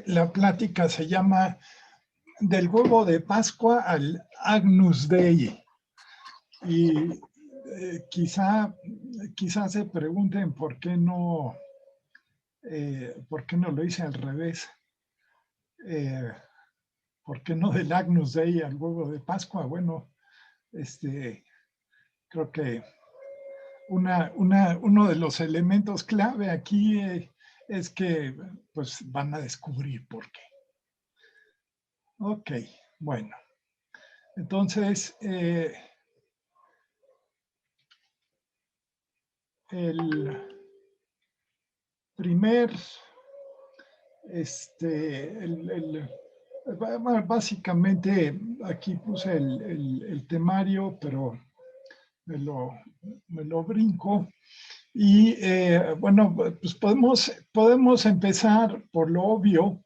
la plática se llama Del huevo de Pascua al Agnus Dei. Y quizá se pregunten por qué no lo hice al revés. ¿Por qué no del Agnus Dei al huevo de Pascua? Bueno, creo que uno de los elementos clave aquí es que pues van a descubrir por qué. Ok, bueno. Entonces, el primer, básicamente aquí puse el temario, pero me lo brinco. Y bueno, pues podemos empezar por lo obvio,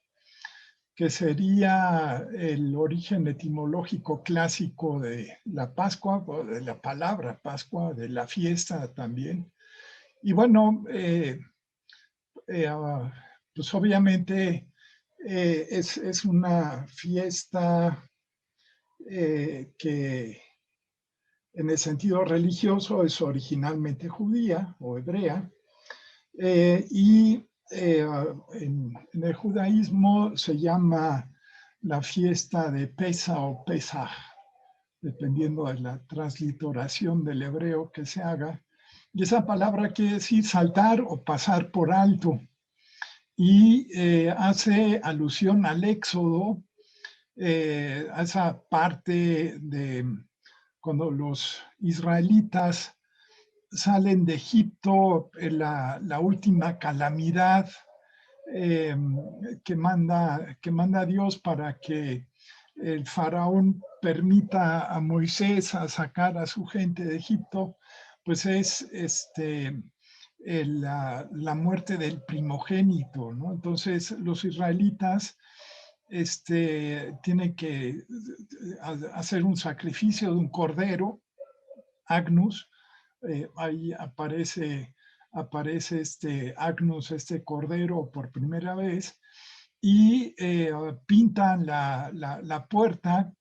que sería el origen etimológico clásico de la Pascua, de la palabra Pascua, de la fiesta también. Y bueno, pues obviamente es una fiesta que en el sentido religioso es originalmente judía o hebrea, y en el judaísmo se llama la fiesta de Pesa o Pesaj, dependiendo de la transliteración del hebreo que se haga. Y esa palabra quiere decir saltar o pasar por alto. Y hace alusión al Éxodo, a esa parte de cuando los israelitas salen de Egipto, la última calamidad que manda Dios para que el faraón permita a Moisés a sacar a su gente de Egipto, pues es la muerte del primogénito, ¿no? Entonces los israelitas tienen que hacer un sacrificio de un cordero, Agnus. Ahí aparece Agnus, este cordero, por primera vez, y pintan la puerta,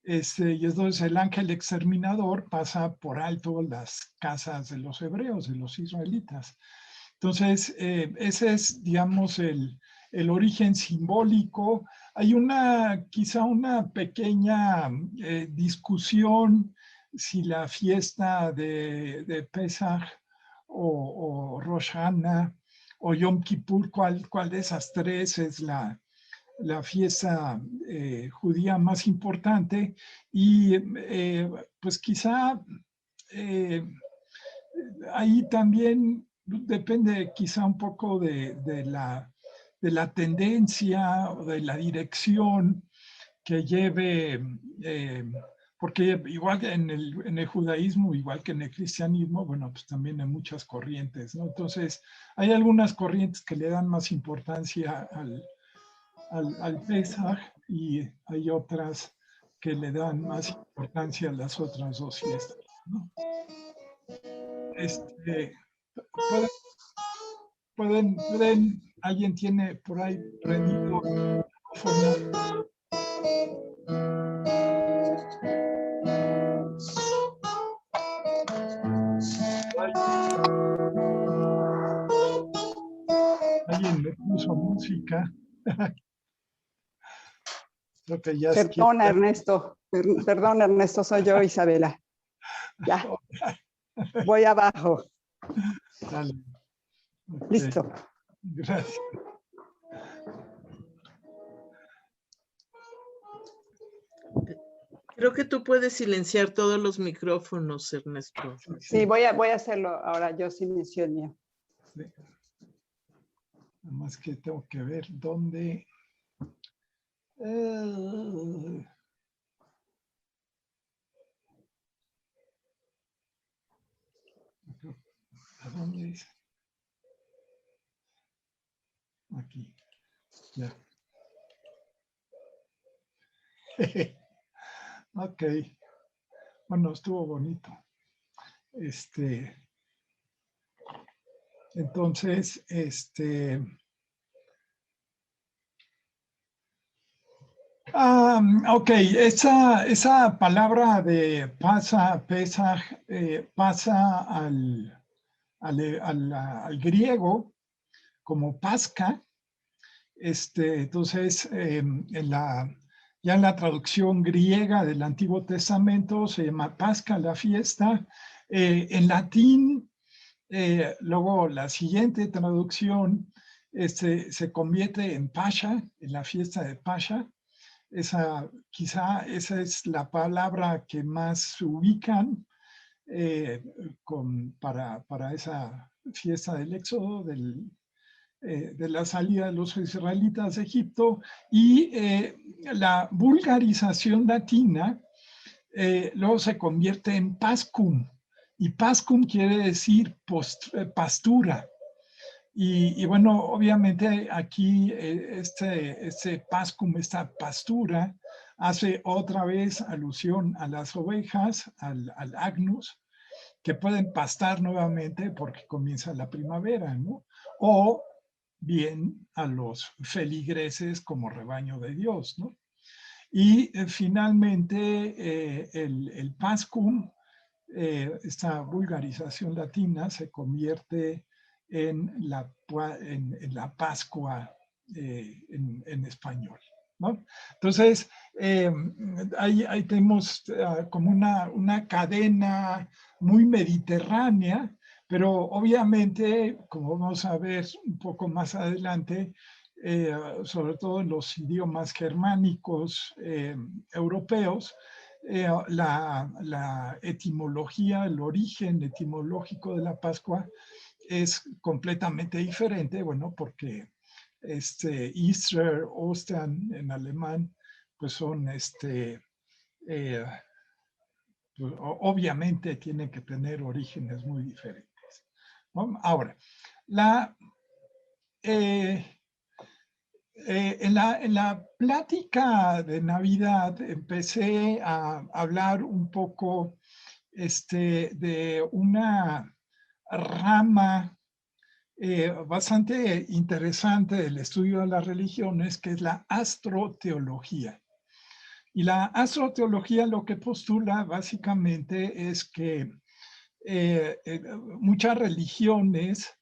y entonces el ángel exterminador pasa por alto las casas de los hebreos, de los israelitas. Entonces, ese es, digamos, el origen simbólico. Hay quizá una pequeña discusión si la fiesta de Pesaj o Rosh Hashanah o Yom Kippur, cuál de esas tres es la fiesta judía más importante. Y pues quizá ahí también depende quizá un poco de la tendencia o de la dirección que lleve, porque igual que en el judaísmo, igual que en el cristianismo, bueno, pues también hay muchas corrientes, ¿no? Entonces, hay algunas corrientes que le dan más importancia al Pesaj y hay otras que le dan más importancia a las otras dos fiestas, ¿no? ¿Alguien tiene por ahí prendido el micrófono? Alguien me puso música. Creo que ya Perdona, Ernesto. Perdón, Ernesto, soy yo, Isabela. Ya. Voy abajo. Dale. Okay. Listo. Gracias. Creo que tú puedes silenciar todos los micrófonos, Ernesto. Sí, voy a hacerlo ahora. Yo silencio el mío. Sí. Nada más que tengo que ver dónde. ¿A dónde dice? Aquí. Ya. Ok. Bueno, estuvo bonito. Entonces, Ok, esa palabra de pasa al griego como Pasca. Entonces, ya en la traducción griega del Antiguo Testamento se llama Pasca la fiesta. En latín, luego la siguiente traducción se convierte en Pascha, en la fiesta de Pascha. Quizá esa es la palabra que más se ubican para esa fiesta del Éxodo, de la salida de los israelitas de Egipto, y la vulgarización latina luego se convierte en Pascum, y Pascum quiere decir pastura. Y bueno, obviamente aquí este Pascum, esta pastura, hace otra vez alusión a las ovejas, al agnus, que pueden pastar nuevamente porque comienza la primavera, ¿no? O bien a los feligreses como rebaño de Dios, ¿no? Y finalmente el Pascum, esta vulgarización latina, se convierte en la Pascua en español, ¿no? Entonces, ahí tenemos como una cadena muy mediterránea, pero obviamente, como vamos a ver un poco más adelante, sobre todo en los idiomas germánicos europeos, la etimología, el origen etimológico de la Pascua es completamente diferente, bueno, porque Easter, Ostern en alemán, pues son, pues, obviamente tienen que tener orígenes muy diferentes, ¿no? Ahora, en la plática de Navidad empecé a hablar un poco de una rama bastante interesante del estudio de las religiones, que es la astroteología. Y la astroteología lo que postula básicamente es que muchas religiones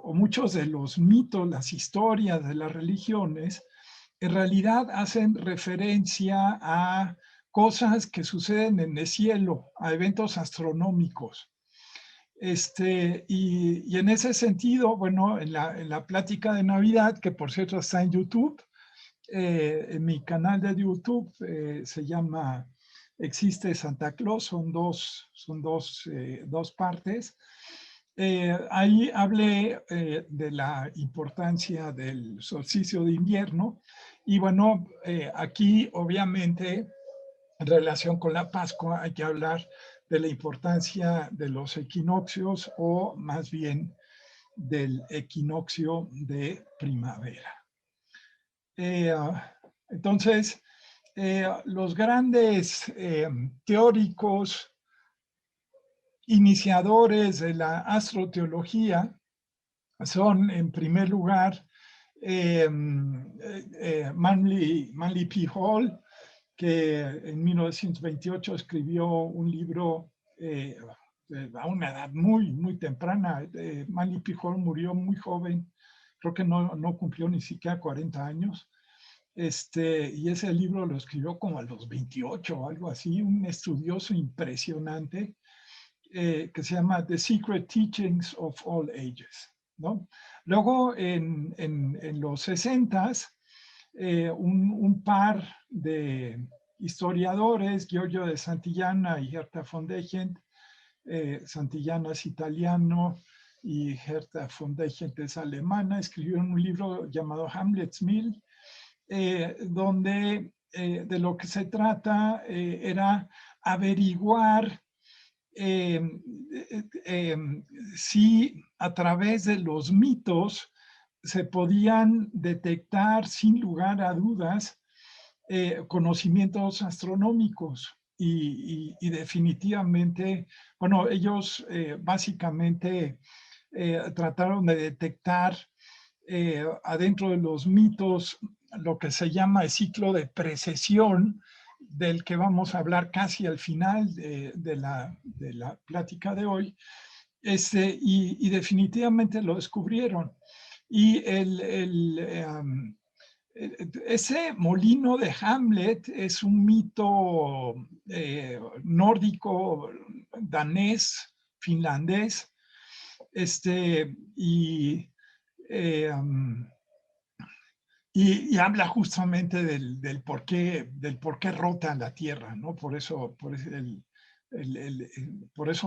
o muchos de los mitos, las historias de las religiones, en realidad hacen referencia a cosas que suceden en el cielo, a eventos astronómicos. Y en ese sentido, bueno, en la plática de Navidad, que por cierto está en YouTube, en mi canal de YouTube se llama Existe Santa Claus, son dos partes. Ahí hablé de la importancia del solsticio de invierno y bueno, aquí obviamente en relación con la Pascua hay que hablar de la importancia de los equinoccios o más bien del equinoccio de primavera. Entonces, los grandes teóricos iniciadores de la astroteología son, en primer lugar, Manly P. Hall, que en 1928 escribió un libro a una edad muy, muy temprana. Manly P. Hall murió muy joven, creo que no cumplió ni siquiera 40 años. Y ese libro lo escribió como a los 28 o algo así, un estudioso impresionante que se llama The Secret Teachings of All Ages, ¿no? Luego, en los 60s, un par de historiadores, Giorgio de Santillana y Herta von Dechend, Santillana es italiano y Herta von Dechend es alemana, escribieron un libro llamado Hamlet's Mill, donde de lo que se trata era averiguar si a través de los mitos se podían detectar sin lugar a dudas conocimientos astronómicos y definitivamente, bueno, ellos básicamente trataron de detectar adentro de los mitos lo que se llama el ciclo de precesión, del que vamos a hablar casi al final de la plática de hoy, y definitivamente lo descubrieron. Y ese molino de Hamlet es un mito nórdico, danés, finlandés, y habla justamente del por qué rota la Tierra, ¿no? Por eso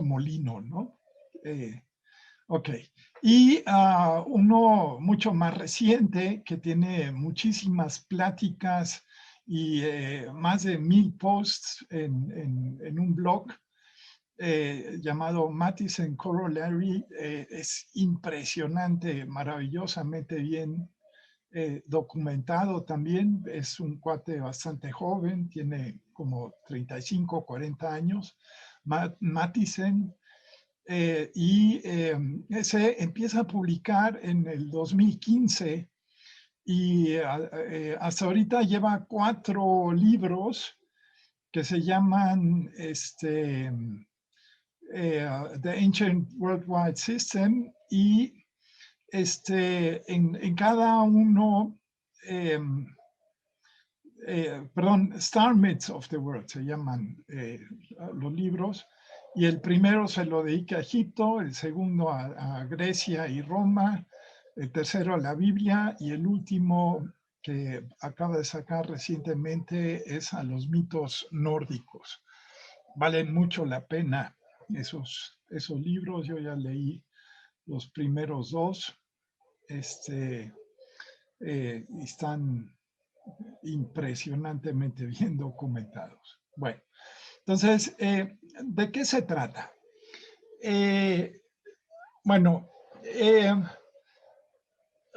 molino, ¿no? Ok. Y uno mucho más reciente, que tiene muchísimas pláticas y más de 1000 posts en un blog llamado Mathisen Corollary, es impresionante, maravillosamente bien documentado también. Es un cuate bastante joven, tiene como 35, 40 años, Mathisen, se empieza a publicar en el 2015 y hasta ahorita lleva 4 libros que se llaman The Ancient Worldwide System, y en cada uno, perdón, Star Myths of the World se llaman los libros, y el primero se lo dedica a Egipto, el segundo a Grecia y Roma, el tercero a la Biblia, y el último que acaba de sacar recientemente es a los mitos nórdicos. Valen mucho la pena esos libros. Yo ya leí los primeros 2, y están impresionantemente bien documentados. Bueno, entonces, ¿de qué se trata? Bueno,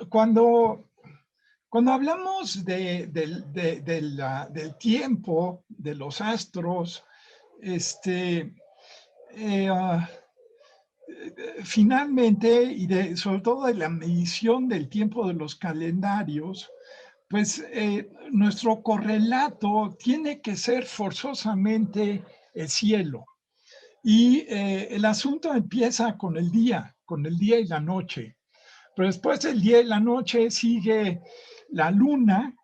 cuando hablamos del tiempo, de los astros, finalmente, y sobre todo de la medición del tiempo de los calendarios, pues nuestro correlato tiene que ser forzosamente el cielo. Y el asunto empieza con el día y la noche. Pero después del día y la noche sigue la luna,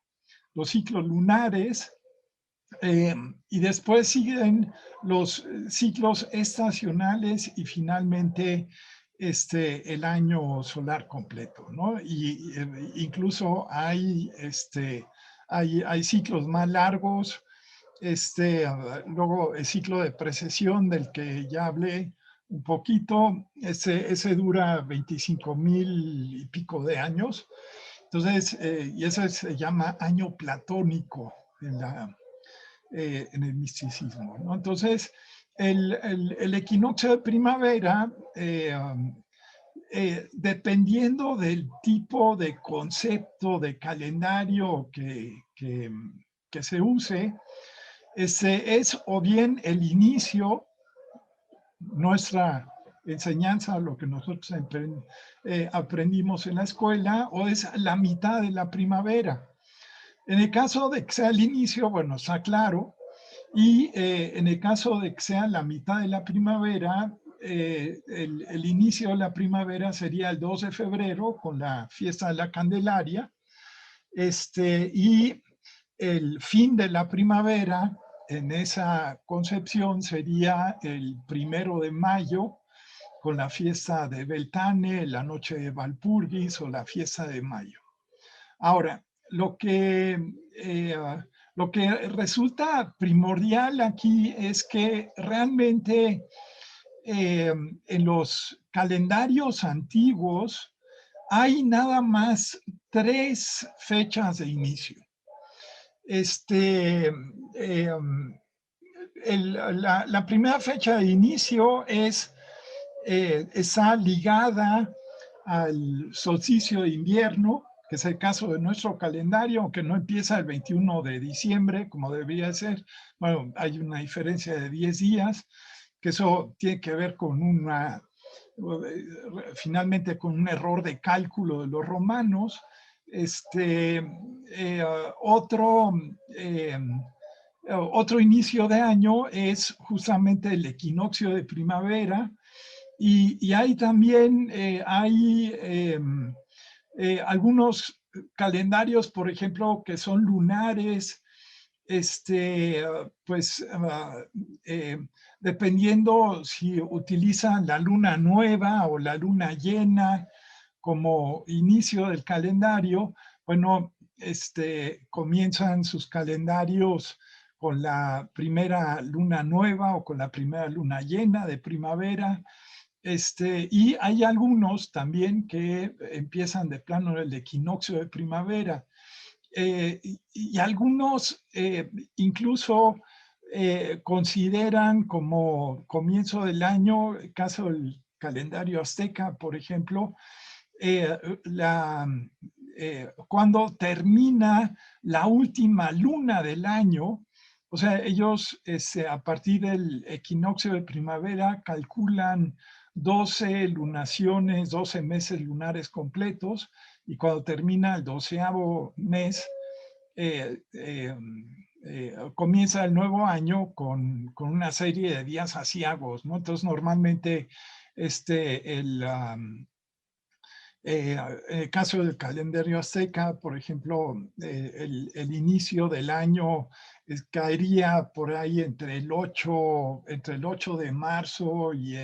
los ciclos lunares, y después siguen los ciclos estacionales y finalmente el año solar completo, ¿no? Y incluso hay ciclos más largos, luego el ciclo de precesión del que ya hablé un poquito, ese dura 25,000 y pico de años. Entonces, y ese se llama año platónico en el misticismo, ¿no? Entonces, el equinoccio de primavera, dependiendo del tipo de concepto de calendario que se use, es o bien el inicio, nuestra enseñanza, lo que nosotros aprendimos en la escuela, o es la mitad de la primavera. En el caso de que sea el inicio, bueno, está claro, y en el caso de que sea la mitad de la primavera, el inicio de la primavera sería el 2 de febrero con la fiesta de la Candelaria, y el fin de la primavera en esa concepción sería el 1 de mayo con la fiesta de Beltane, la noche de Walpurgis o la fiesta de mayo. Ahora, lo que resulta primordial aquí es que realmente en los calendarios antiguos hay nada más 3 fechas de inicio. La primera fecha de inicio está ligada al solsticio de invierno, que es el caso de nuestro calendario, aunque no empieza el 21 de diciembre, como debería ser. Bueno, hay una diferencia de 10 días, que eso tiene que ver con finalmente con un error de cálculo de los romanos. Otro, otro inicio de año es justamente el equinoccio de primavera, y hay también algunos calendarios, por ejemplo, que son lunares, pues dependiendo si utilizan la luna nueva o la luna llena como inicio del calendario, bueno, comienzan sus calendarios con la primera luna nueva o con la primera luna llena de primavera. Y hay algunos también que empiezan de plano el equinoccio de primavera. Y algunos incluso consideran como comienzo del año, el caso del calendario azteca, por ejemplo, eh, la, cuando termina la última luna del año. O sea, ellos a partir del equinoccio de primavera calculan 12 lunaciones, 12 meses lunares completos, y cuando termina el 12º mes, comienza el nuevo año con una serie de días aciagos, ¿no? Entonces, normalmente, en el caso del calendario azteca, por ejemplo, el inicio del año caería por ahí entre el 8 de marzo y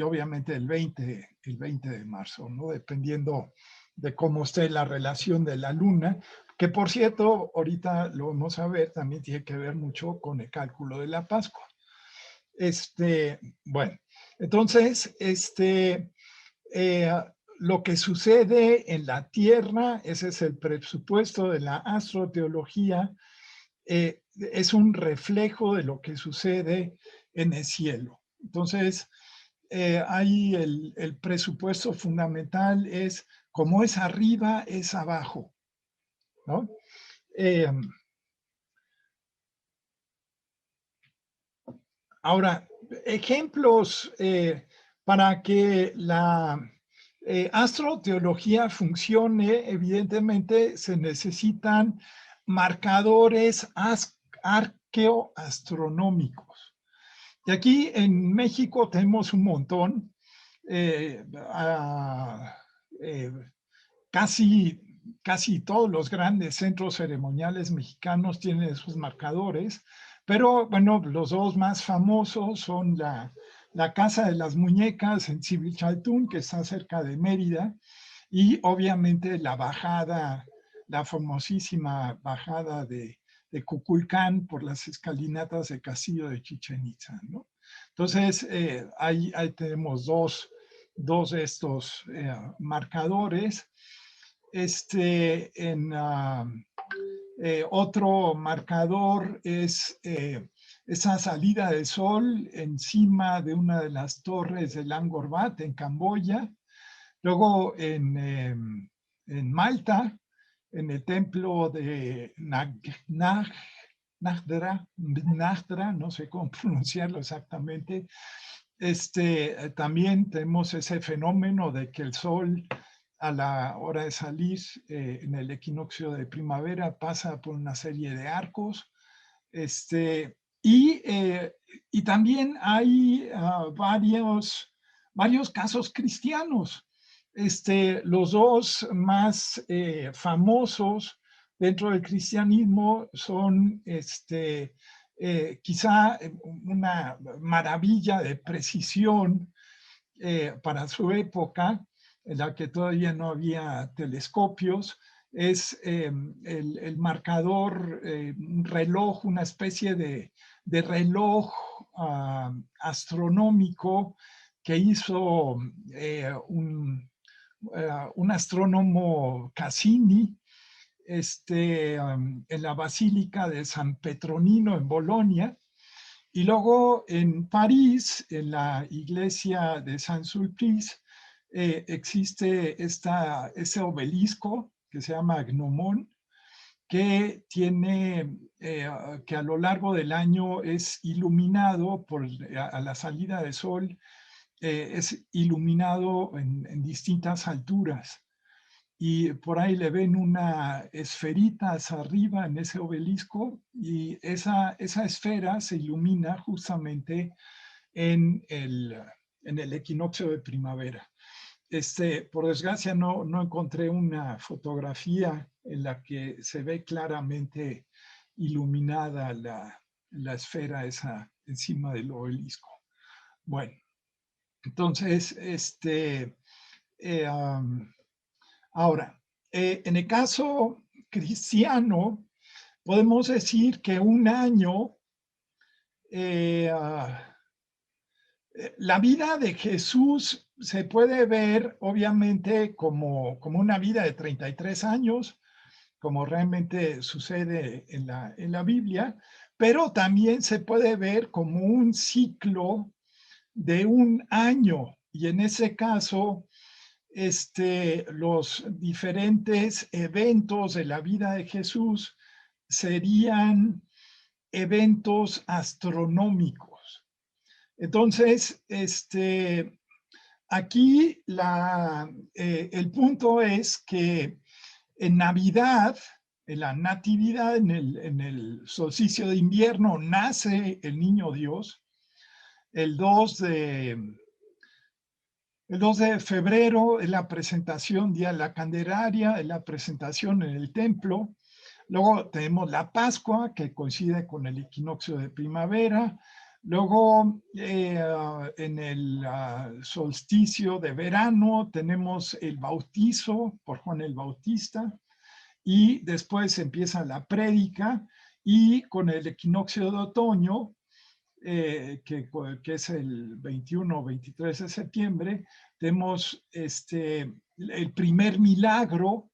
obviamente el 20 de marzo, ¿no? Dependiendo de cómo esté la relación de la luna, que por cierto, ahorita lo vamos a ver, también tiene que ver mucho con el cálculo de la Pascua. Bueno, entonces, lo que sucede en la Tierra, ese es el presupuesto de la astroteología, es un reflejo de lo que sucede en el cielo. Entonces, ahí el presupuesto fundamental es como es arriba, es abajo, ¿no? Ahora, ejemplos para que la astroteología funcione, evidentemente se necesitan marcadores arqueoastronómicos. Y aquí en México tenemos un montón, casi todos los grandes centros ceremoniales mexicanos tienen esos marcadores, pero bueno, los dos más famosos son la Casa de las Muñecas en Civilchaltún, que está cerca de Mérida, y obviamente la famosísima bajada de Cuculcán por las escalinatas del Castillo de Chichén Itzá, ¿no? Entonces, ahí tenemos dos de estos marcadores. Otro marcador es esa salida del sol encima de una de las torres del Angkor Wat en Camboya. Luego en Malta, en el templo de Nagdra, no sé cómo pronunciarlo exactamente, también tenemos ese fenómeno de que el sol a la hora de salir en el equinoccio de primavera pasa por una serie de arcos. Y también hay varios casos cristianos. Los dos más famosos dentro del cristianismo son quizá una maravilla de precisión para su época, en la que todavía no había telescopios. Es el marcador, un reloj, una especie de reloj astronómico que hizo un astrónomo Cassini en la Basílica de San Petronino en Bolonia. Y luego en París, en la iglesia de Saint-Sulpice, existe ese obelisco que se llama Gnomon, que que a lo largo del año es iluminado a la salida del sol, es iluminado en distintas alturas. y por ahí le ven una esferita hacia arriba en ese obelisco, y esa esfera se ilumina justamente en el equinoccio de primavera. Por desgracia no encontré una fotografía en la que se ve claramente iluminada la esfera esa encima del obelisco. Bueno, entonces, ahora, en el caso cristiano, podemos decir que un año, la vida de Jesús se puede ver obviamente como una vida de 33 años, como realmente sucede en la Biblia, pero también se puede ver como un ciclo de un año. Y en ese caso, los diferentes eventos de la vida de Jesús serían eventos astronómicos. Entonces, aquí el punto es que en Navidad, en la Natividad, en el solsticio de invierno, nace el niño Dios. El 2 de febrero es la presentación, Día de la Candelaria, es la presentación en el templo. Luego tenemos la Pascua, que coincide con el equinoccio de primavera. Luego, en el solsticio de verano, tenemos el bautizo por Juan el Bautista. Y después empieza la prédica, y con el equinoccio de otoño, que es el 21 o 23 de septiembre, tenemos el primer milagro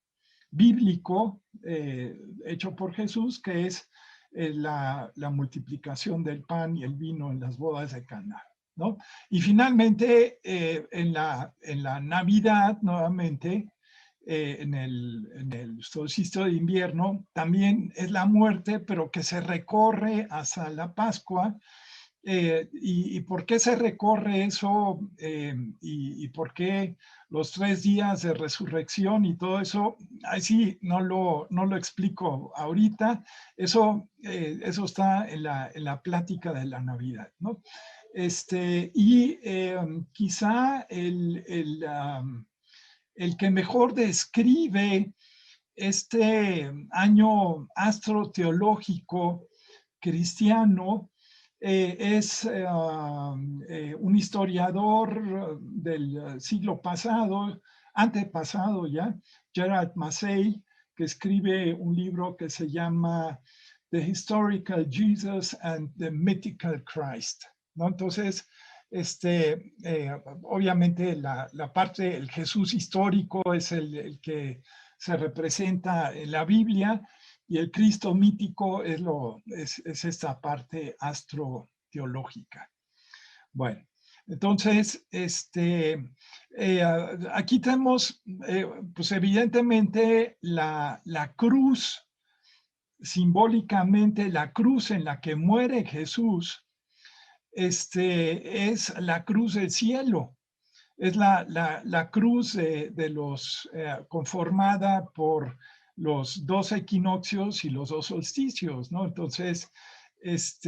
bíblico hecho por Jesús, que es la multiplicación del pan y el vino en las bodas de Caná, ¿no? Y finalmente, en la Navidad, nuevamente, en el solsticio de invierno, también es la muerte, pero que se recorre hasta la Pascua. ¿Y por qué se recorre eso? Y por qué los 3 días de resurrección y todo eso? Ahí sí, no lo explico ahorita. Eso está en la plática de la Navidad, ¿no? Y quizá el que mejor describe este año astroteológico cristiano es un historiador del siglo pasado, antepasado ya, Gerard Massey, que escribe un libro que se llama The Historical Jesus and the Mythical Christ, ¿no? Entonces, obviamente la parte, el Jesús histórico es el que se representa en la Biblia, y el Cristo mítico es esta parte astroteológica. Bueno, entonces, aquí tenemos, pues evidentemente, la cruz, simbólicamente la cruz en la que muere Jesús, es la cruz del cielo. Es la cruz de los, conformada por los 2 equinoccios y los 2 solsticios, ¿no? Entonces, es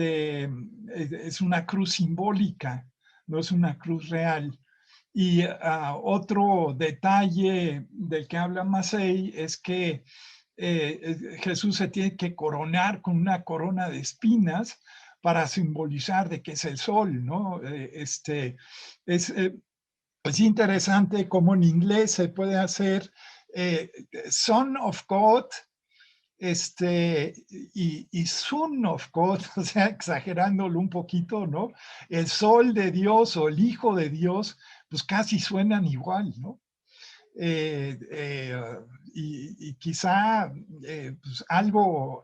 una cruz simbólica, no es una cruz real. Y otro detalle del que habla Massey es que Jesús se tiene que coronar con una corona de espinas para simbolizar de que es el sol, ¿no? Es interesante cómo en inglés se puede hacer Son of God, y Son of God, o sea, exagerándolo un poquito, ¿no? El sol de Dios o el hijo de Dios, pues casi suenan igual, ¿no? Y quizá pues algo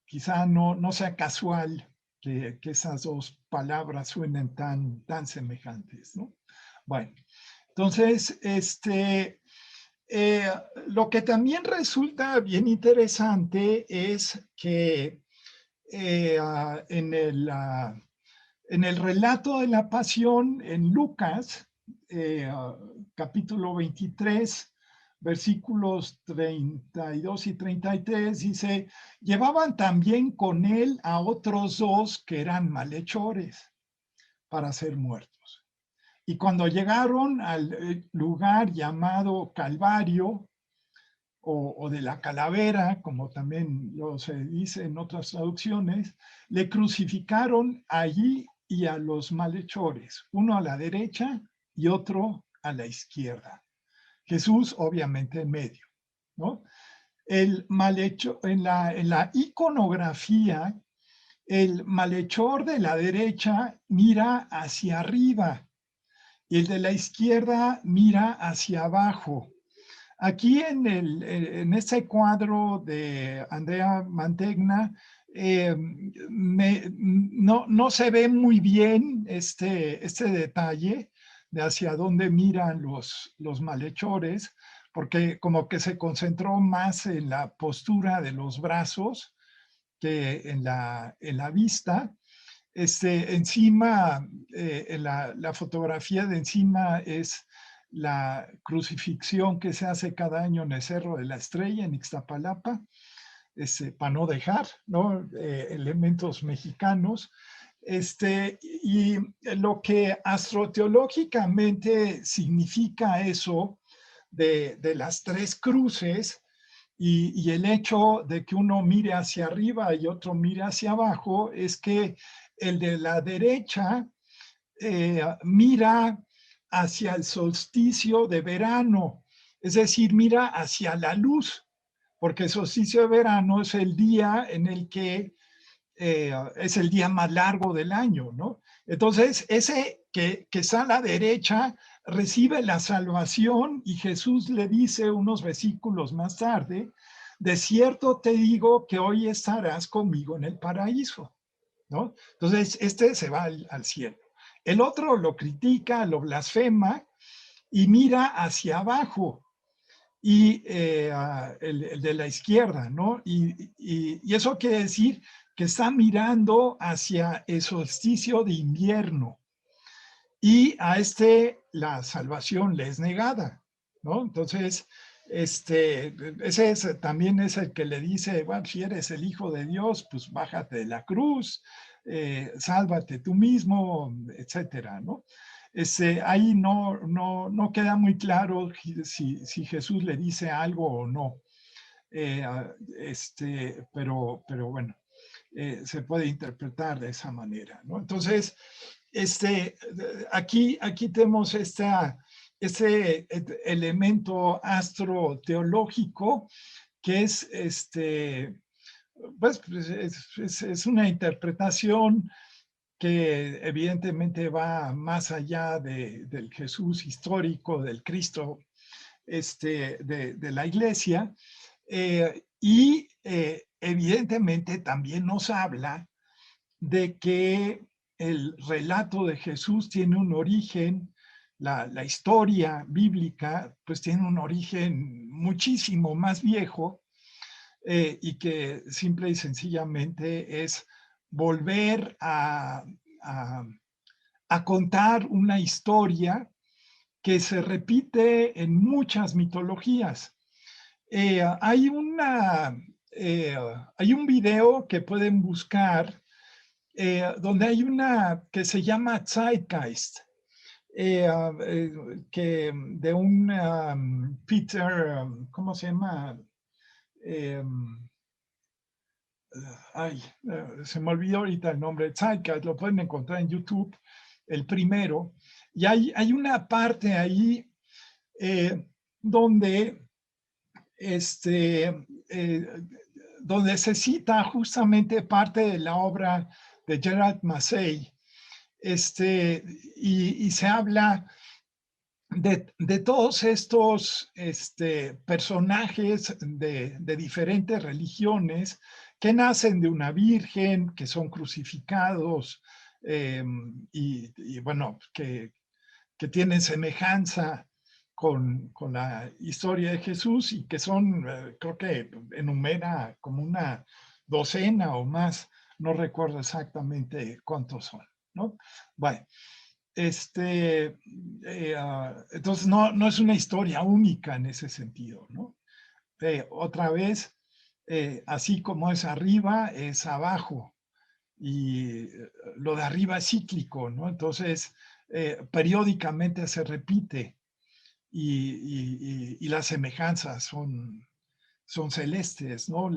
quizá no sea casual que esas 2 palabras suenen tan semejantes, ¿no? Bueno, entonces, lo que también resulta bien interesante es que en el relato de la pasión en Lucas, capítulo 23, versículos 32 y 33, dice, llevaban también con él a otros dos que eran malhechores para ser muertos. Y cuando llegaron al lugar llamado Calvario, o de la calavera, como también lo se dice en otras traducciones, le crucificaron allí y a los malhechores, uno a la derecha y otro a la izquierda. Jesús obviamente en medio, ¿no? El malhechor, en la iconografía, el malhechor de la derecha mira hacia arriba y el de la izquierda mira hacia abajo. Aquí en este cuadro de Andrea Mantegna, no se ve muy bien este detalle de hacia dónde miran los malhechores, porque como que se concentró más en la postura de los brazos que en la vista. Encima, la fotografía de encima es la crucifixión que se hace cada año en el Cerro de la Estrella, en Ixtapalapa, para no dejar, ¿no? Elementos mexicanos. Y lo que astroteológicamente significa eso de las tres cruces y el hecho de que uno mire hacia arriba y otro mire hacia abajo es que el de la derecha mira hacia el solsticio de verano, es decir, mira hacia la luz, porque el solsticio de verano es el día en el que es el día más largo del año, ¿no? Entonces, ese que está a la derecha recibe la salvación y Jesús le dice unos versículos más tarde, de cierto te digo que hoy estarás conmigo en el paraíso, ¿no? Entonces, se va al cielo. El otro lo critica, lo blasfema y mira hacia abajo, y el de la izquierda, ¿no? Y eso quiere decir que está mirando hacia el solsticio de invierno y a la salvación le es negada, ¿no? Entonces, también es el que le dice, bueno, si eres el Hijo de Dios, pues bájate de la cruz, sálvate tú mismo, etcétera, ¿no? Ahí no queda muy claro si Jesús le dice algo o no. Pero bueno, se puede interpretar de esa manera, ¿no? Entonces, aquí tenemos ese elemento astroteológico que es, pues, es una interpretación que evidentemente va más allá del Jesús histórico, del Cristo de la iglesia, y evidentemente también nos habla de que el relato de Jesús tiene un origen, la historia bíblica pues tiene un origen muchísimo más viejo, y que simple y sencillamente es volver a contar una historia que se repite en muchas mitologías. Hay un video que pueden buscar donde hay una que se llama Zeitgeist, que de un Peter, ¿cómo se llama? Se me olvidó ahorita el nombre, Zeitgeist, lo pueden encontrar en YouTube, el primero, y hay una parte ahí donde donde se cita justamente parte de la obra de Gerard Massey, y se habla de todos estos personajes de diferentes religiones que nacen de una virgen, que son crucificados, y bueno, que tienen semejanza con la historia de Jesús y que son, creo que enumera como una docena o más, no recuerdo exactamente cuántos son, ¿no? Bueno, Entonces, no es una historia única en ese sentido, ¿no? Otra vez, así como es arriba, es abajo. Y lo de arriba es cíclico, ¿no? Entonces, periódicamente se repite y las semejanzas son celestes, ¿no?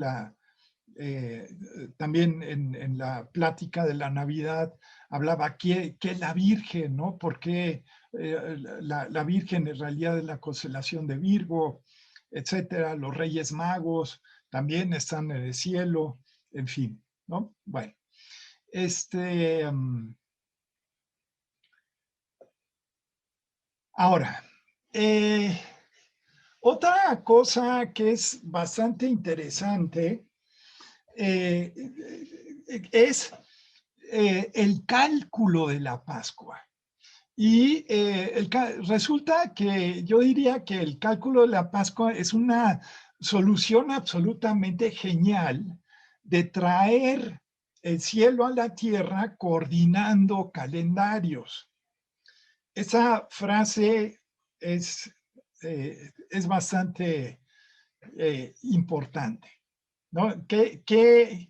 También en la plática de la Navidad hablaba que la Virgen, ¿no? Porque la Virgen en realidad es la constelación de Virgo, etcétera. Los Reyes Magos también están en el cielo, en fin, ¿no? Bueno, ahora, otra cosa que es bastante interesante es el cálculo de la Pascua. Y resulta que yo diría que el cálculo de la Pascua es una solución absolutamente genial de traer el cielo a la tierra coordinando calendarios. Esa frase es bastante importante, ¿no? ¿Qué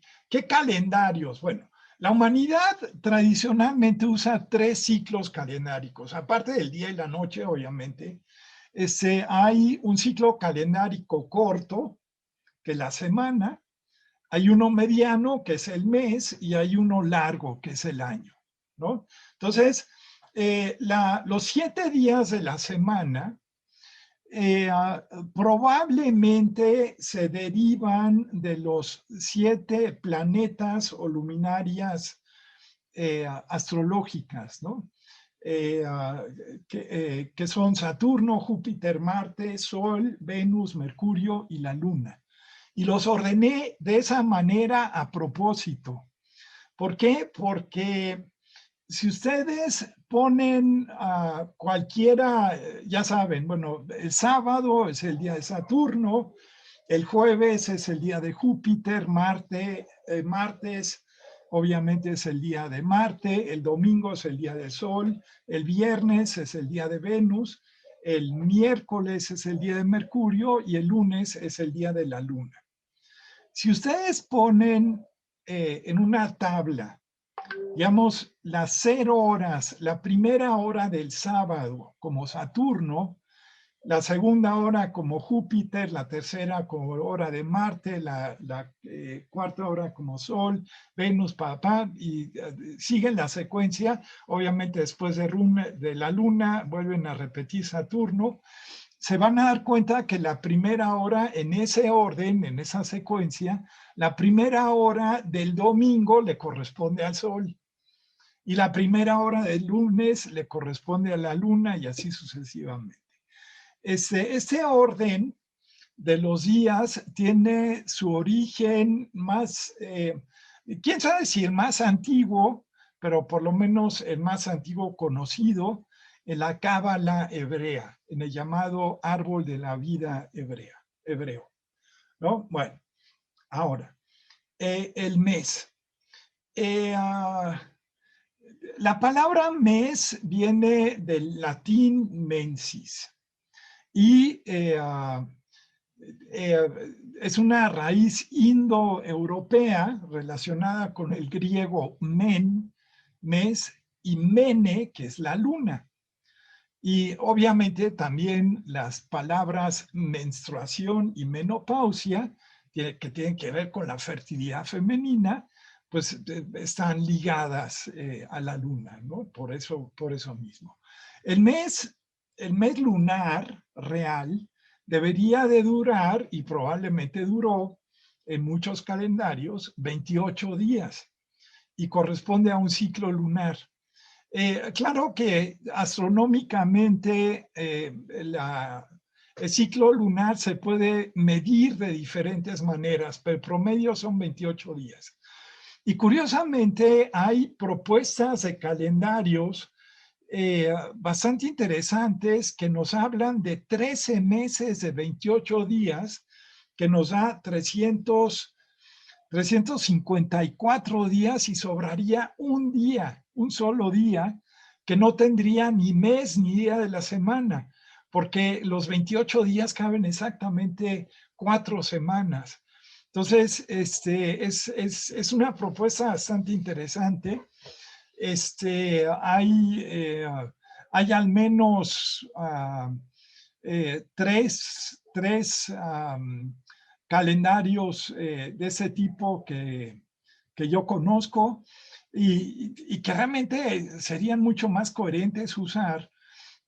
calendarios? Bueno, la humanidad tradicionalmente usa 3 ciclos calendáricos, aparte del día y la noche, obviamente. Hay un ciclo calendárico corto, que es la semana, hay uno mediano, que es el mes, y hay uno largo, que es el año, ¿no? Entonces, los 7 días de la semana probablemente se derivan de los 7 planetas o luminarias astrológicas, ¿no? Que son Saturno, Júpiter, Marte, Sol, Venus, Mercurio y la Luna. Y los ordené de esa manera a propósito. ¿Por qué? Porque si ustedes ponen a cualquiera, ya saben, bueno, el sábado es el día de Saturno, el jueves es el día de Júpiter, martes obviamente es el día de Marte, el domingo es el día del Sol, el viernes es el día de Venus, el miércoles es el día de Mercurio y el lunes es el día de la Luna. Si ustedes ponen en una tabla, digamos, las 0 horas, la primera hora del sábado como Saturno, la segunda hora como Júpiter, la tercera como hora de Marte, la cuarta hora como Sol, Venus, y siguen la secuencia. Obviamente después de la Luna vuelven a repetir Saturno. Se van a dar cuenta que la primera hora en ese orden, en esa secuencia, la primera hora del domingo le corresponde al Sol. Y la primera hora del lunes le corresponde a la Luna y así sucesivamente. Este orden de los días tiene su origen más, quién sabe si el más antiguo, pero por lo menos el más antiguo conocido en la Cábala hebrea, en el llamado árbol de la vida hebreo, ¿no? Bueno, ahora, el mes. La palabra mes viene del latín mensis y es una raíz indoeuropea relacionada con el griego men, mes, y mene, que es la luna. Y obviamente también las palabras menstruación y menopausia, que tienen que ver con la fertilidad femenina, pues están ligadas a la luna, ¿no? Por eso mismo. El mes lunar real debería de durar, y probablemente duró en muchos calendarios, 28 días, y corresponde a un ciclo lunar. Claro que astronómicamente el ciclo lunar se puede medir de diferentes maneras, pero el promedio son 28 días. Y curiosamente hay propuestas de calendarios bastante interesantes que nos hablan de 13 meses de 28 días, que nos da 354 días y sobraría un día, un solo día, que no tendría ni mes ni día de la semana, porque los 28 días caben exactamente 4 semanas. Entonces, es una propuesta bastante interesante. Hay al menos tres calendarios de ese tipo que yo conozco y que realmente serían mucho más coherentes usar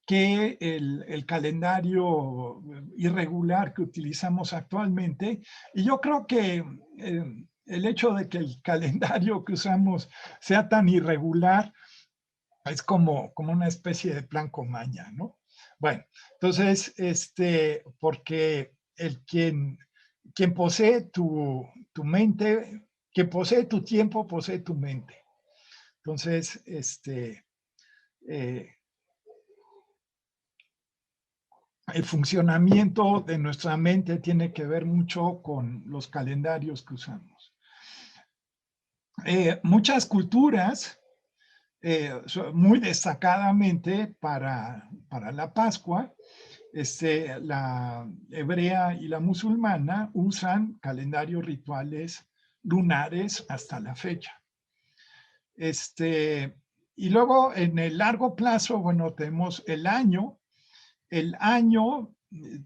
que el calendario irregular que utilizamos actualmente. Y yo creo que el hecho de que el calendario que usamos sea tan irregular es como una especie de plan con maña, ¿no? Bueno, entonces, porque quien posee tu mente, quien posee tu tiempo, posee tu mente. Entonces, el funcionamiento de nuestra mente tiene que ver mucho con los calendarios que usamos. Muchas culturas, muy destacadamente para la Pascua, la hebrea y la musulmana usan calendarios rituales lunares hasta la fecha. Y luego en el largo plazo, bueno, tenemos el año. El año,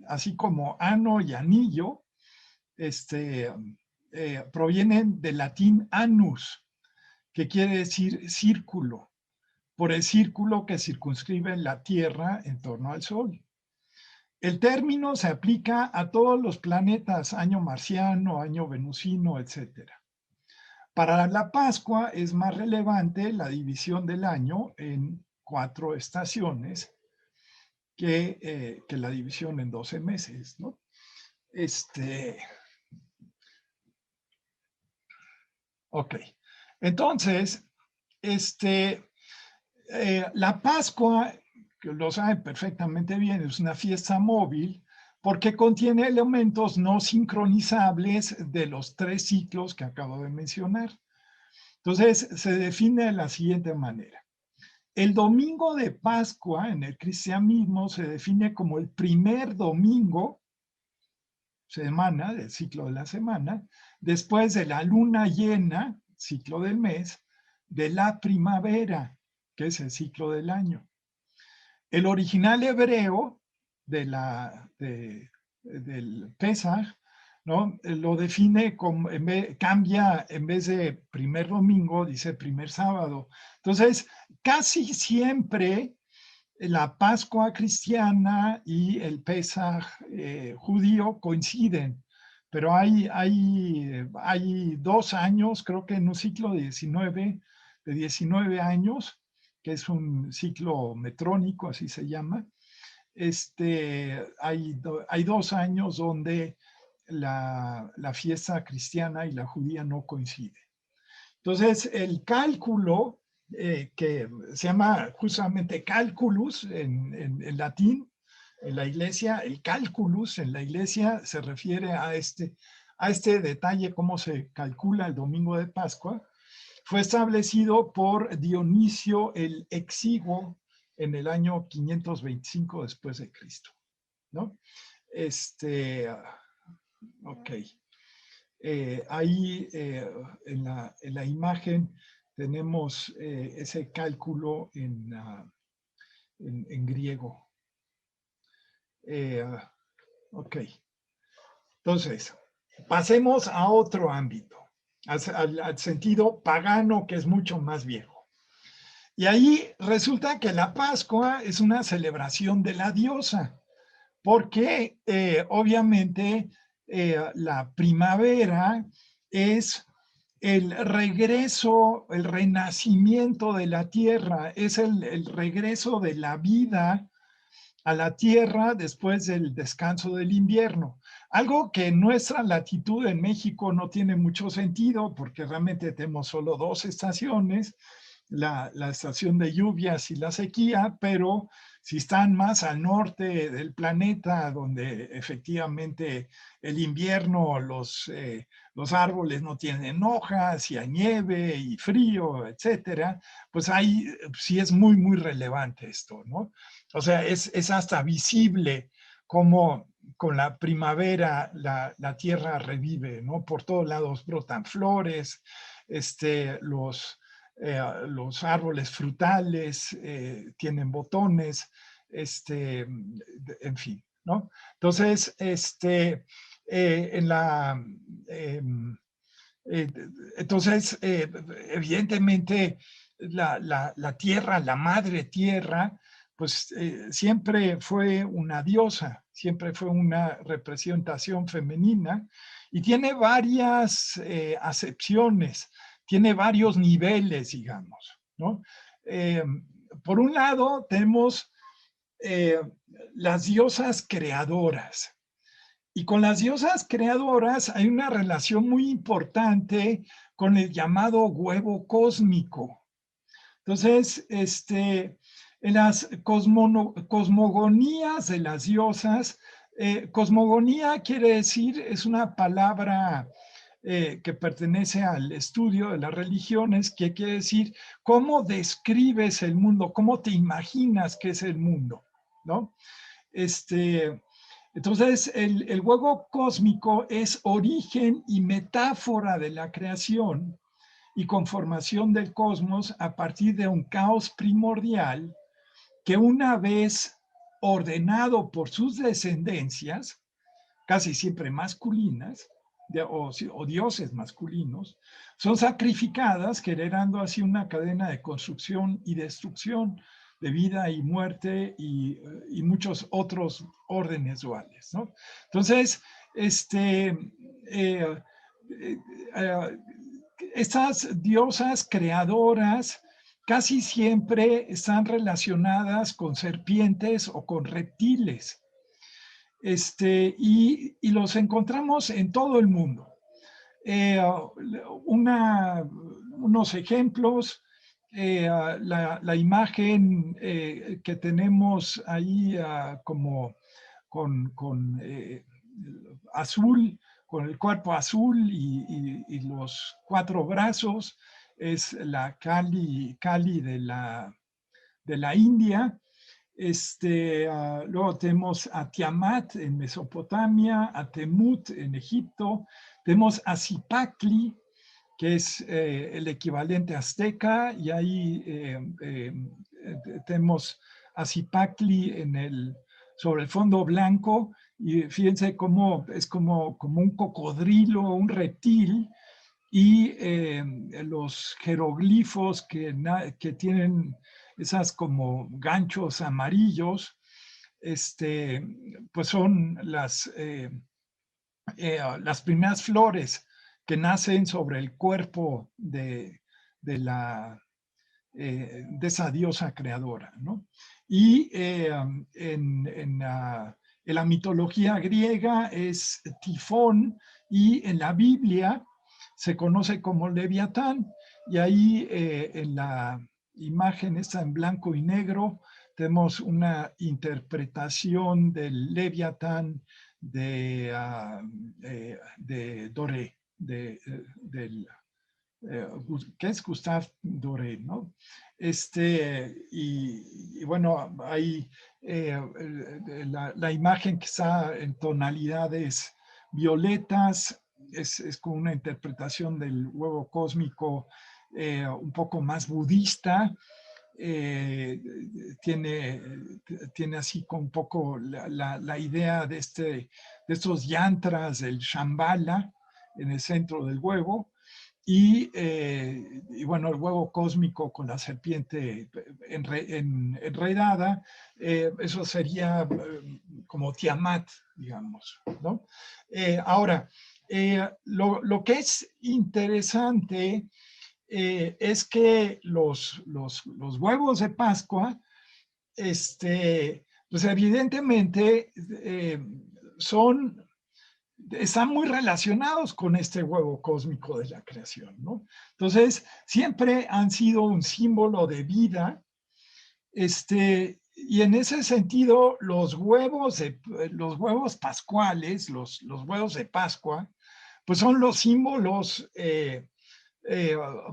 así como ano y anillo, provienen del latín annus, que quiere decir círculo, por el círculo que circunscribe la Tierra en torno al Sol. El término se aplica a todos los planetas, año marciano, año venusino, etc. Para la Pascua es más relevante la división del año en 4 estaciones que la división en 12 meses, ¿no? Ok. Entonces, la Pascua, que lo saben perfectamente bien, es una fiesta móvil porque contiene elementos no sincronizables de los 3 ciclos que acabo de mencionar. Entonces, se define de la siguiente manera. El domingo de Pascua en el cristianismo se define como el primer domingo, semana, del ciclo de la semana, después de la luna llena, ciclo del mes, de la primavera, que es el ciclo del año. El original hebreo del Pesaj, ¿no? Lo define como, cambia en vez de primer domingo, dice primer sábado. Entonces, casi siempre la Pascua cristiana y el Pesaj judío coinciden, pero hay 2 años, creo que en un ciclo de 19 años, que es un ciclo metrónico, así se llama, hay 2 años donde la fiesta cristiana y la judía no coinciden. Entonces, el cálculo, que se llama justamente calculus en latín, en la iglesia, el calculus en la iglesia se refiere a este detalle, cómo se calcula el domingo de Pascua. Fue establecido por Dionisio el Exiguo en el año 525 después de Cristo, ¿no? Ok. Ahí en la imagen tenemos ese cálculo en griego. Ok. Entonces, pasemos a otro ámbito, al sentido pagano, que es mucho más viejo. Y ahí resulta que la Pascua es una celebración de la diosa, porque obviamente la primavera es el regreso, el renacimiento de la tierra, es el regreso de la vida a la tierra después del descanso del invierno. Algo que en nuestra latitud en México no tiene mucho sentido porque realmente tenemos solo 2 estaciones, la estación de lluvias y la sequía, pero si están más al norte del planeta, donde efectivamente el invierno, los árboles no tienen hojas y hay nieve y frío, etcétera, pues ahí sí es muy, muy relevante esto, ¿no? O sea, es hasta visible cómo con la primavera la tierra revive, ¿no? Por todos lados brotan flores, los árboles frutales tienen botones, en fin, ¿no? Entonces, en la... entonces, evidentemente, la tierra, la madre tierra, pues siempre fue una diosa, siempre fue una representación femenina y tiene varias acepciones, tiene varios niveles, digamos, ¿no? Por un lado, tenemos eh, las diosas creadoras. Y con las diosas creadoras hay una relación muy importante con el llamado huevo cósmico. Entonces, en las cosmogonías de las diosas, cosmogonía quiere decir, es una palabra que pertenece al estudio de las religiones, que quiere decir cómo describes el mundo, cómo te imaginas que es el mundo, ¿no? Entonces, el huevo cósmico es origen y metáfora de la creación y conformación del cosmos a partir de un caos primordial que una vez ordenado por sus descendencias, casi siempre masculinas, o dioses masculinos, son sacrificadas, generando así una cadena de construcción y destrucción de vida y muerte y muchos otros órdenes duales, ¿no? Entonces, estas diosas creadoras casi siempre están relacionadas con serpientes o con reptiles. Y los encontramos en todo el mundo. Unos ejemplos, la imagen que tenemos ahí como con azul, con el cuerpo azul y los 4 brazos, es la Kali de la India. Luego tenemos a Tiamat en Mesopotamia, a Temut en Egipto, tenemos a Zipacli, que es el equivalente azteca, y ahí tenemos a Zipacli sobre el fondo blanco, y fíjense cómo es como un cocodrilo, un reptil, y los jeroglifos que tienen esas como ganchos amarillos, pues son las primeras flores que nacen sobre el cuerpo de esa diosa creadora, ¿no? Y en la mitología griega es Tifón, y en la Biblia se conoce como Leviatán, y ahí en la imagen esta en blanco y negro tenemos una interpretación del Leviatán de Doré, que es Gustave Doré, ¿no? Y bueno, ahí la imagen que está en tonalidades violetas es como una interpretación del huevo cósmico un poco más budista. Tiene así con un poco la idea de estos yantras del Shambhala en el centro del huevo. Y bueno, el huevo cósmico con la serpiente enredada, eso sería como Tiamat, digamos, ¿no? Ahora, lo que es interesante es que los huevos de Pascua, pues evidentemente son están muy relacionados con este huevo cósmico de la creación, ¿no? Entonces, siempre han sido un símbolo de vida, y en ese sentido, los huevos pascuales, los huevos de Pascua, pues son los símbolos,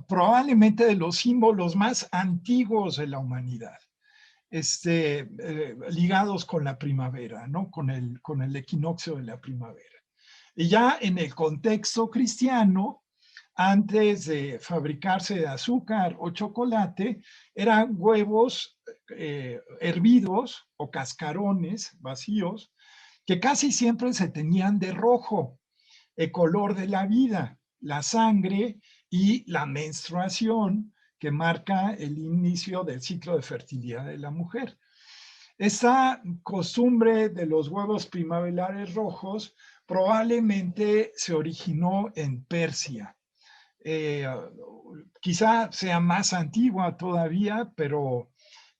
probablemente de los símbolos más antiguos de la humanidad, ligados con la primavera, ¿no? Con el equinoccio de la primavera. Y ya en el contexto cristiano, antes de fabricarse de azúcar o chocolate, eran huevos hervidos o cascarones vacíos que casi siempre se tenían de rojo, el color de la vida, la sangre y la menstruación que marca el inicio del ciclo de fertilidad de la mujer. Esta costumbre de los huevos primaverales rojos probablemente se originó en Persia. Quizá sea más antigua todavía, pero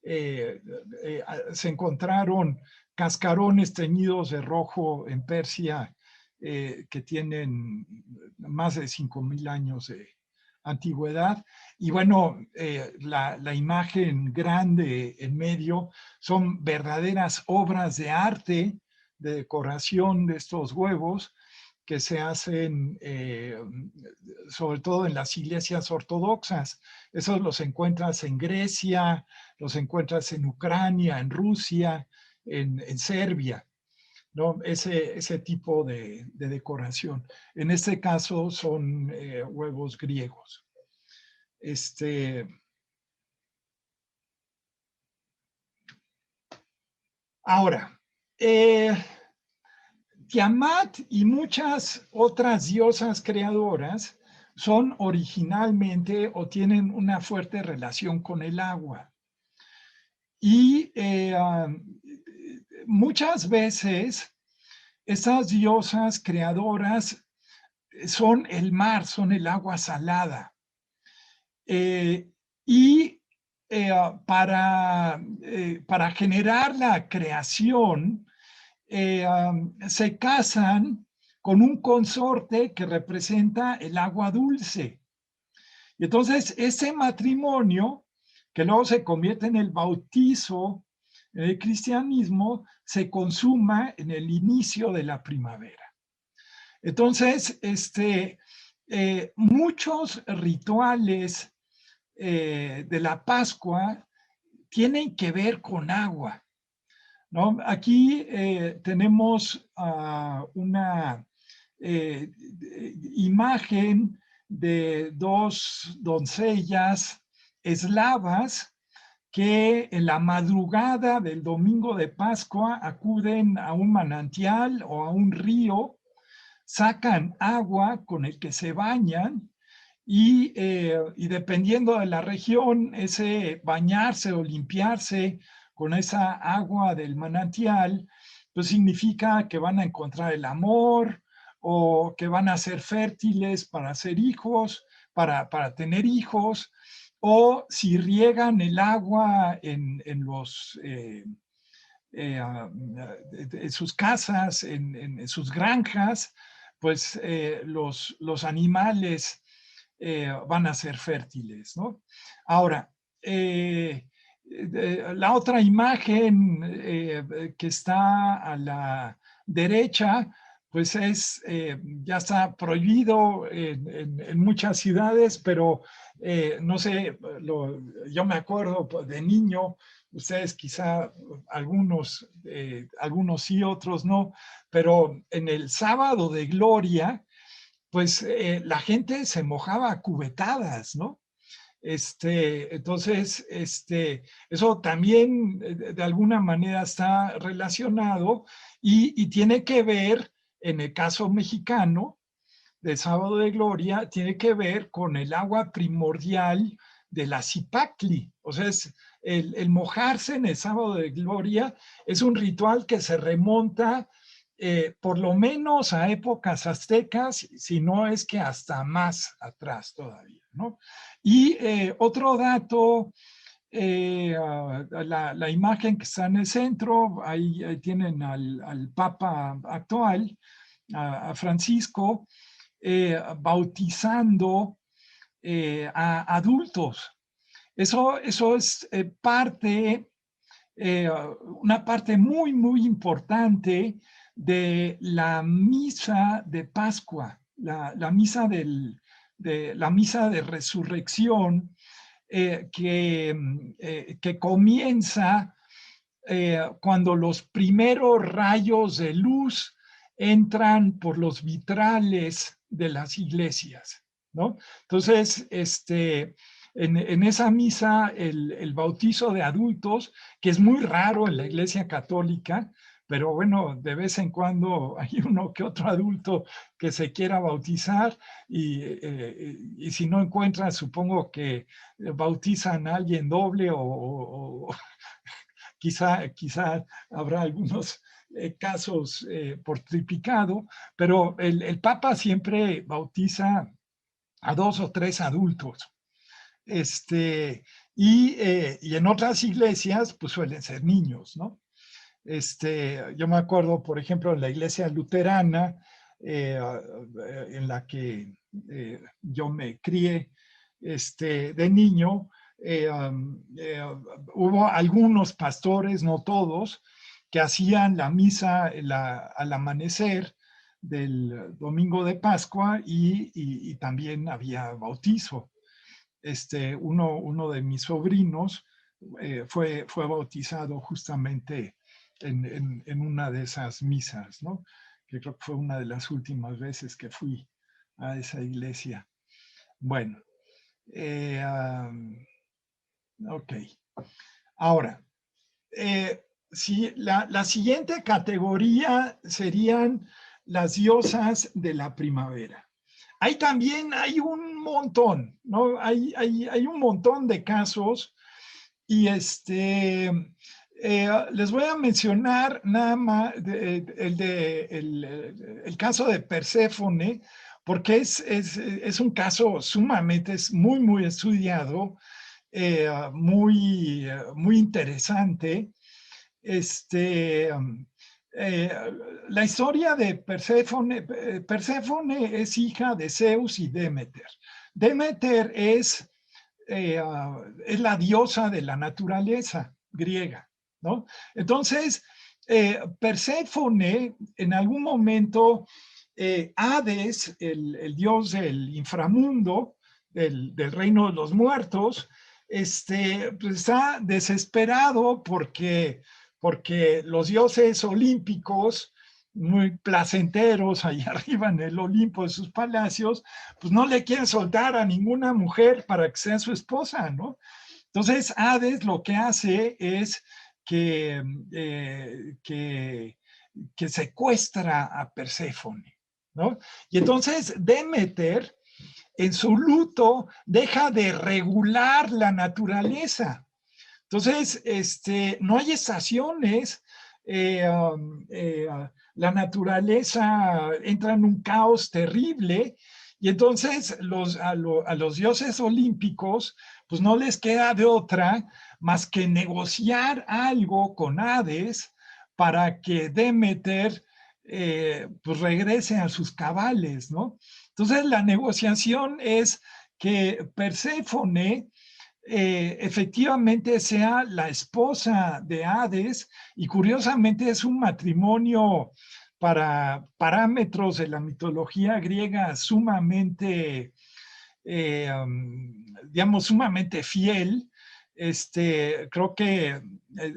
se encontraron cascarones teñidos de rojo en Persia que tienen más de 5,000 años de antigüedad. Y bueno, la imagen grande en medio son verdaderas obras de arte, de decoración de estos huevos que se hacen sobre todo en las iglesias ortodoxas. Esos los encuentras en Grecia, los encuentras en Ucrania, en Rusia, en Serbia, ¿no? Ese tipo de decoración. En este caso son huevos griegos. Ahora, Tiamat y muchas otras diosas creadoras son originalmente o tienen una fuerte relación con el agua. Y muchas veces estas diosas creadoras son el mar, son el agua salada. Para generar la creación, se casan con un consorte que representa el agua dulce. Y entonces ese matrimonio, que luego se convierte en el bautizo en el cristianismo, se consuma en el inicio de la primavera. Entonces, muchos rituales de la Pascua tienen que ver con agua, ¿no? Aquí tenemos una imagen de dos doncellas eslavas que en la madrugada del domingo de Pascua acuden a un manantial o a un río, sacan agua con el que se bañan y dependiendo de la región, ese bañarse o limpiarse con esa agua del manantial, pues significa que van a encontrar el amor o que van a ser fértiles para hacer hijos, para tener hijos, o si riegan el agua en sus casas, en sus granjas, pues los animales van a ser fértiles, ¿no? Ahora, la otra imagen que está a la derecha, pues ya está prohibido en muchas ciudades, pero no sé, yo me acuerdo de niño, ustedes quizá algunos sí, otros no, pero en el sábado de gloria, pues la gente se mojaba a cubetadas, ¿no? Entonces, eso también de alguna manera está relacionado y tiene que ver, en el caso mexicano, del Sábado de Gloria, tiene que ver con el agua primordial de la Zipacli. O sea, el mojarse en el Sábado de Gloria es un ritual que se remonta por lo menos a épocas aztecas, si no es que hasta más atrás todavía, ¿no? Y otro dato, la imagen que está en el centro, ahí tienen al Papa actual, a Francisco, bautizando a adultos. Eso es una parte muy, muy importante de la misa de Pascua, la misa de resurrección, que comienza cuando los primeros rayos de luz entran por los vitrales de las iglesias, ¿no? Entonces, en esa misa, el bautizo de adultos, que es muy raro en la Iglesia Católica, pero bueno, de vez en cuando hay uno que otro adulto que se quiera bautizar y si no encuentran, supongo que bautizan a alguien doble o quizá habrá algunos casos por triplicado, pero el Papa siempre bautiza a 2 o 3 adultos. Y en otras iglesias, pues suelen ser niños, ¿no? Yo me acuerdo, por ejemplo, en la iglesia luterana, en la que yo me crié de niño, hubo algunos pastores, no todos, que hacían la misa al amanecer del domingo de Pascua y también había bautizo. Uno de mis sobrinos fue bautizado justamente en una de esas misas, ¿no? Que creo que fue una de las últimas veces que fui a esa iglesia. Bueno, ok. Ahora, la siguiente categoría serían las diosas de la primavera. Ahí también hay un montón, ¿no? Hay un montón de casos y les voy a mencionar nada más el caso de Perséfone, porque es un caso sumamente, es muy, muy estudiado, muy, muy interesante. La historia de Perséfone es hija de Zeus y Demeter. Demeter es la diosa de la naturaleza griega, ¿no? Entonces, Perséfone, en algún momento, Hades, el dios del inframundo, del reino de los muertos, pues está desesperado porque los dioses olímpicos, muy placenteros allá arriba en el Olimpo de sus palacios, pues no le quieren soltar a ninguna mujer para que sea su esposa, ¿no? Entonces Hades lo que hace es que secuestra a Perséfone, ¿no? Y entonces Demeter, en su luto, deja de regular la naturaleza. Entonces, no hay estaciones, la naturaleza entra en un caos terrible y entonces a los dioses olímpicos pues no les queda de otra más que negociar algo con Hades para que Demeter pues regrese a sus cabales, ¿no? Entonces la negociación es que Perséfone efectivamente sea la esposa de Hades y curiosamente es un matrimonio para parámetros de la mitología griega sumamente, digamos, sumamente fiel. Creo que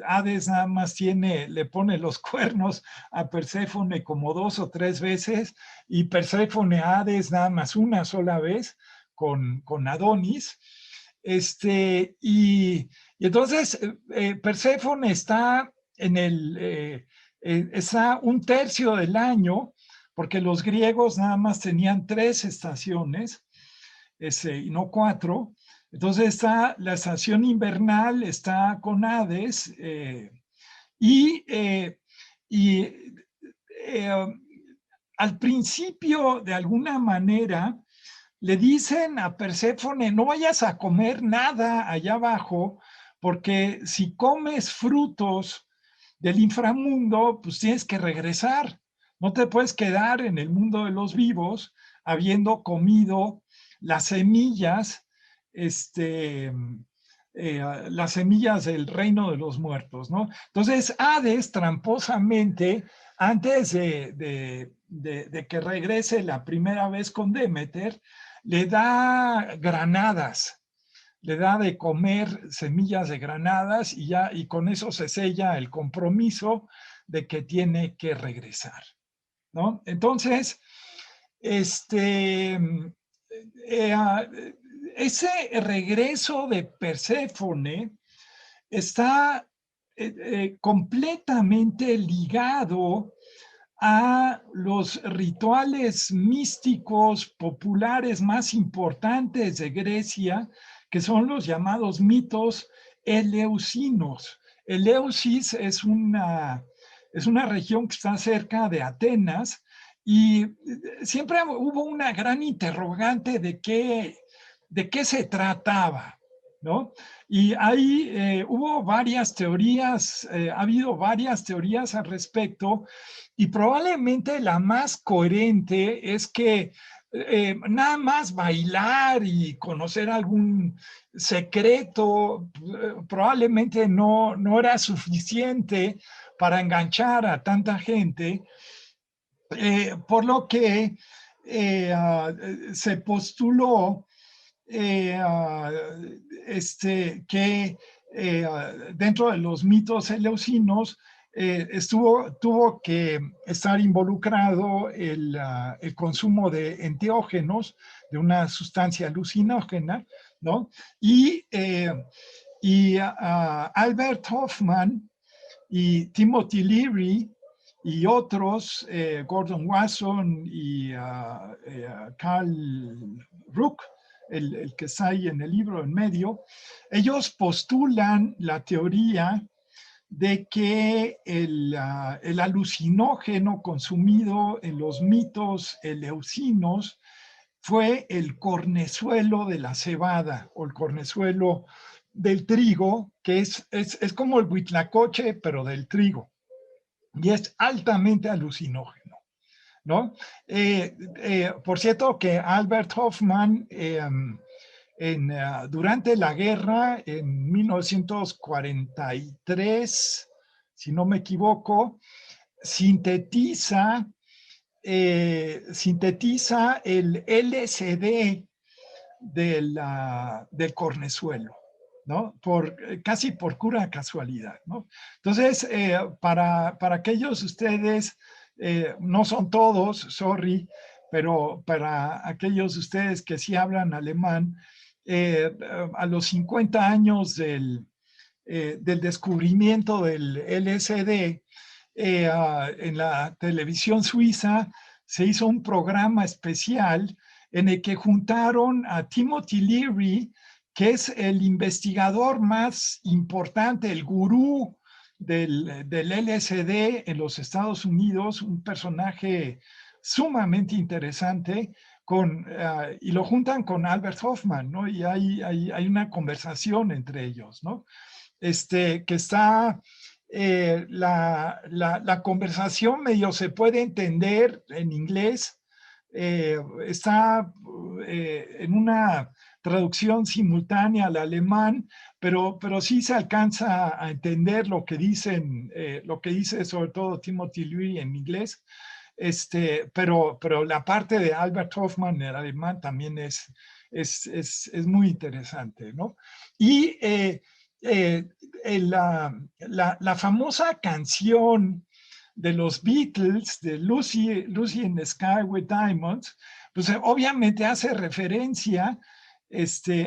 Hades nada más le pone los cuernos a Perséfone como 2 o 3 veces y Perséfone a Hades nada más una sola vez con Adonis. Y entonces Perséfone está está un tercio del año, porque los griegos nada más tenían 3 estaciones, y no 4. Entonces está la estación invernal, está con Hades, y al principio, de alguna manera, le dicen a Perséfone, no vayas a comer nada allá abajo, porque si comes frutos del inframundo, pues tienes que regresar. No te puedes quedar en el mundo de los vivos habiendo comido las semillas, las semillas del reino de los muertos, ¿no? Entonces, Hades, tramposamente, antes de que regrese la primera vez con Demeter, le da granadas, le da de comer semillas de granadas y con eso se sella el compromiso de que tiene que regresar, ¿no? Entonces, ese regreso de Perséfone está completamente ligado a los rituales místicos populares más importantes de Grecia, que son los llamados mitos eleusinos. Eleusis es una región que está cerca de Atenas y siempre hubo una gran interrogante de qué se trataba, ¿no? Y ahí hubo varias teorías, ha habido varias teorías al respecto, y probablemente la más coherente es que nada más bailar y conocer algún secreto probablemente no era suficiente para enganchar a tanta gente, por lo que se postuló que dentro de los mitos eleusinos tuvo que estar involucrado el consumo de enteógenos, de una sustancia alucinógena, ¿no? Y Albert Hoffman y Timothy Leary y otros, Gordon Wasson y Carl Ruck, el que está ahí en el libro en medio, ellos postulan la teoría de que el alucinógeno consumido en los mitos eleusinos fue el cornezuelo de la cebada o el cornezuelo del trigo, que es como el huitlacoche, pero del trigo, y es altamente alucinógeno, ¿no? Por cierto que Albert Hoffman durante la guerra, en 1943, si no me equivoco, sintetiza el LSD del cornezuelo, ¿no? Casi por pura casualidad, ¿no? Entonces, para aquellos de ustedes, no son todos, sorry, pero para aquellos de ustedes que sí hablan alemán, a los 50 años del descubrimiento del LSD, en la televisión suiza se hizo un programa especial en el que juntaron a Timothy Leary, que es el investigador más importante, el gurú del LSD en los Estados Unidos, un personaje sumamente interesante, y lo juntan con Albert Hoffman, ¿no? Y hay una conversación entre ellos, ¿no? Que está, la conversación medio se puede entender en inglés, está en una traducción simultánea al alemán, pero sí se alcanza a entender lo que dice sobre todo Timothy Leary en inglés, pero la parte de Albert Hoffman en alemán también es muy interesante, ¿no? Y la famosa canción de los Beatles, de Lucy in the Sky with Diamonds, pues obviamente hace referencia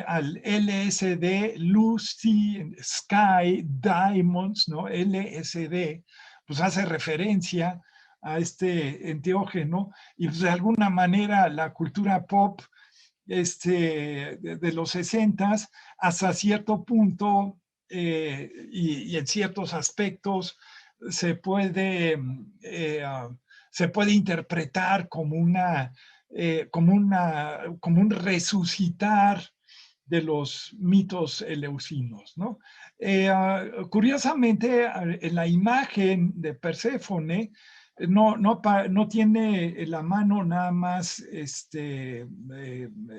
al LSD, Lucy in the Sky, Diamonds, ¿no? LSD, pues hace referencia a este enteógeno, y pues de alguna manera la cultura pop de los 60s hasta cierto punto y en ciertos aspectos se puede interpretar como un resucitar de los mitos eleusinos, ¿no? Curiosamente, en la imagen de Perséfone no tiene en la mano nada más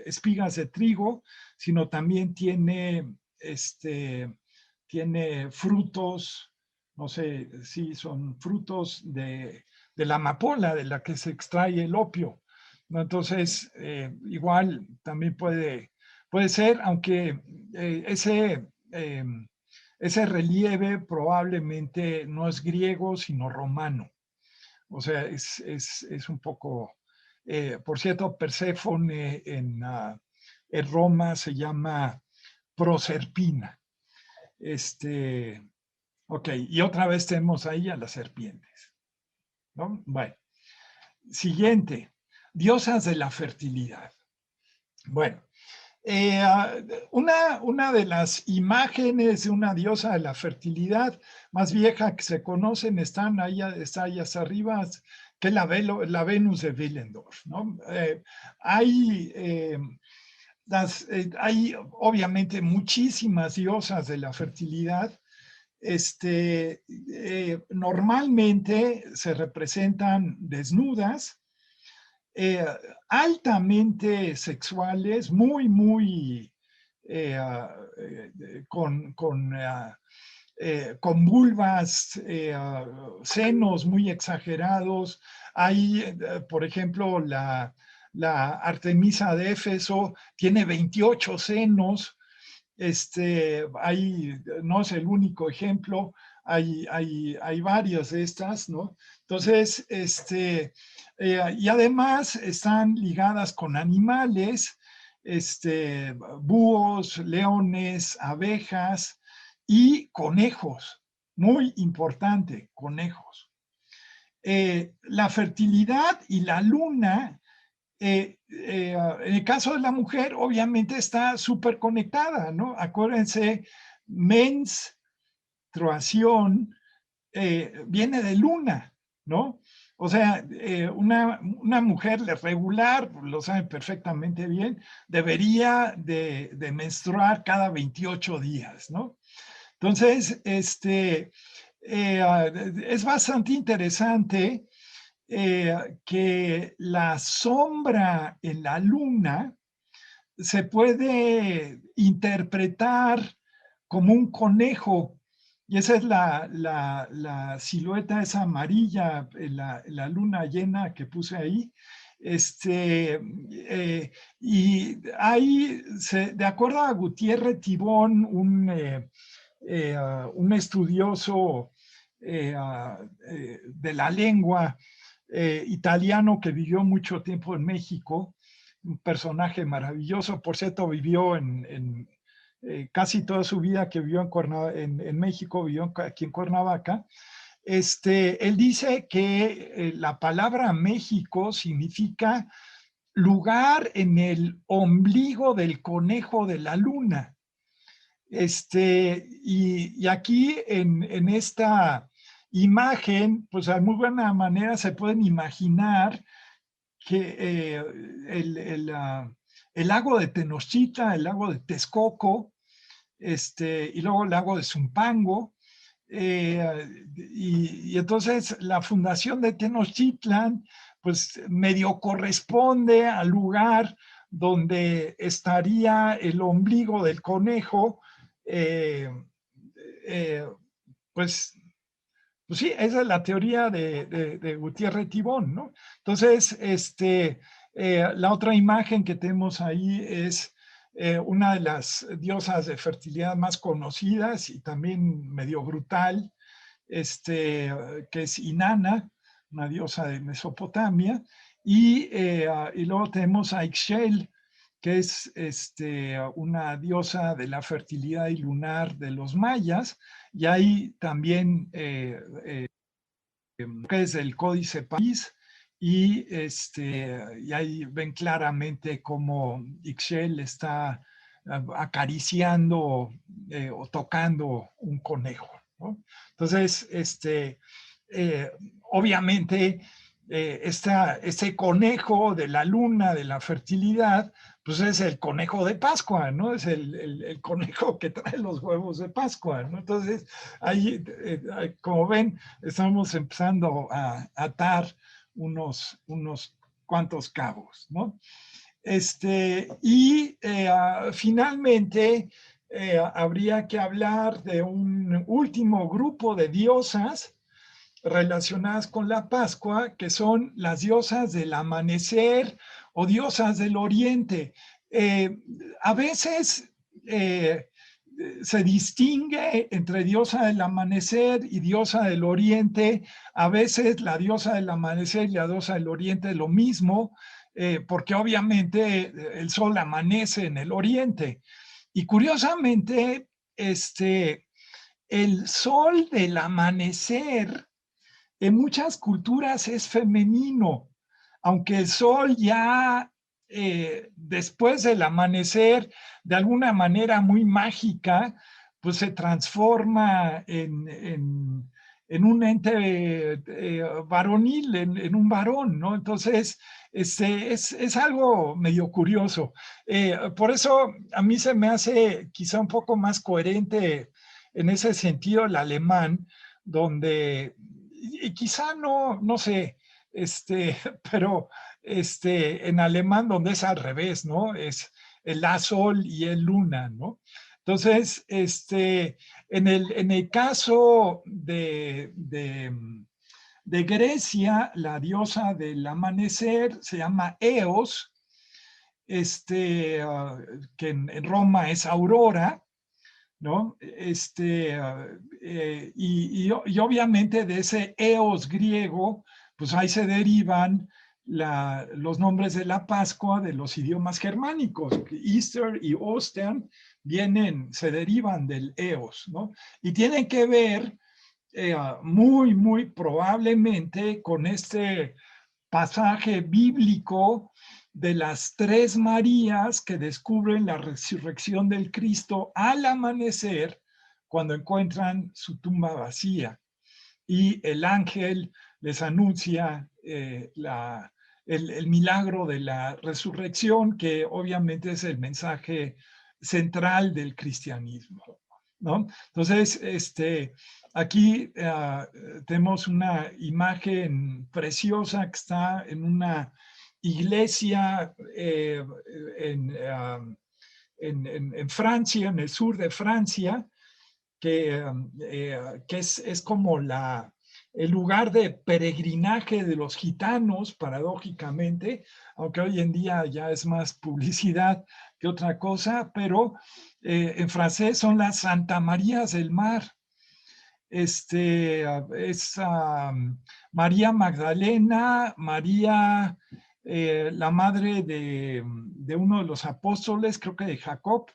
espigas de trigo, sino también tiene frutos, no sé si son frutos de la amapola, de la que se extrae el opio, ¿no? Entonces, igual también puede ser, aunque ese relieve probablemente no es griego, sino romano. O sea, es un poco, por cierto, Perséfone en Roma se llama Proserpina. Ok, y otra vez tenemos ahí a las serpientes, ¿no? Bueno, siguiente, diosas de la fertilidad. Bueno, una de las imágenes de una diosa de la fertilidad más vieja que se conocen está ahí hasta arriba, que es la Venus de Willendorf, ¿no? Hay obviamente muchísimas diosas de la fertilidad. Normalmente se representan desnudas, altamente sexuales, muy con vulvas, senos muy exagerados. Hay, por ejemplo, la Artemisa de Éfeso tiene 28 senos. No es el único ejemplo, hay varias de estas, ¿no? Entonces, y además están ligadas con animales, búhos, leones, abejas y conejos. Muy importante, conejos. La fertilidad y la luna, en el caso de la mujer, obviamente está súper conectada, ¿no? Acuérdense, menstruación viene de luna, ¿no? O sea, una mujer regular, lo saben perfectamente bien, debería de menstruar cada 28 días, ¿no? Entonces, es bastante interesante que la sombra en la luna se puede interpretar como un conejo, y esa es la silueta esa amarilla, la luna llena que puse ahí. Y ahí, de acuerdo a Gutiérrez Tibón, un estudioso de la lengua italiano que vivió mucho tiempo en México, un personaje maravilloso, por cierto, vivió en casi toda su vida que vivió en México, vivió aquí en Cuernavaca. Él dice que la palabra México significa lugar en el ombligo del conejo de la luna. Y aquí en esta imagen, pues de muy buena manera se pueden imaginar que el lago de Tenochtitlan, el lago de Texcoco, y luego el lago de Zumpango, y entonces la fundación de Tenochtitlan, pues medio corresponde al lugar donde estaría el ombligo del conejo, pues sí, esa es la teoría de Gutiérrez Tibón, ¿no? Entonces, la otra imagen que tenemos ahí es una de las diosas de fertilidad más conocidas y también medio brutal, que es Inanna, una diosa de Mesopotamia, y luego tenemos a Ixchel, que es una diosa de la fertilidad y lunar de los mayas, y hay también que es el Códice País, y ahí ven claramente cómo Ixchel está acariciando o tocando un conejo, ¿no? Entonces, obviamente, este conejo de la luna, de la fertilidad, pues es el conejo de Pascua, ¿no? Es el conejo que trae los huevos de Pascua, ¿no? Entonces, ahí, como ven, estamos empezando a atar unos cuantos cabos, ¿no? Finalmente, habría que hablar de un último grupo de diosas relacionadas con la Pascua, que son las diosas del amanecer o diosas del oriente. A veces se distingue entre diosa del amanecer y diosa del oriente. A veces la diosa del amanecer y la diosa del oriente es lo mismo, porque obviamente el sol amanece en el oriente. Y curiosamente, el sol del amanecer en muchas culturas es femenino, aunque el sol ya después del amanecer, de alguna manera muy mágica, pues se transforma en un ente varonil, en un varón, ¿no? Entonces, es algo medio curioso. Por eso a mí se me hace quizá un poco más coherente en ese sentido el alemán, donde y quizá no sé, pero en alemán donde es al revés, ¿no? Es el la sol y el luna, ¿no? Entonces, en el caso de Grecia, la diosa del amanecer se llama Eos, que en Roma es Aurora, ¿no? Y obviamente de ese eos griego, pues ahí se derivan los nombres de la Pascua de los idiomas germánicos. Easter y Ostern se derivan del eos, ¿no? Y tienen que ver muy probablemente con este pasaje bíblico de las tres Marías que descubren la resurrección del Cristo al amanecer cuando encuentran su tumba vacía. Y el ángel les anuncia el milagro de la resurrección, que obviamente es el mensaje central del cristianismo, ¿no? Entonces, aquí tenemos una imagen preciosa que está en una iglesia en Francia, en el sur de Francia, que es como el lugar de peregrinaje de los gitanos, paradójicamente, aunque hoy en día ya es más publicidad que otra cosa, pero en francés son las Santa Marías del Mar. Es María Magdalena, María, la madre de uno de los apóstoles, creo que de Jacob,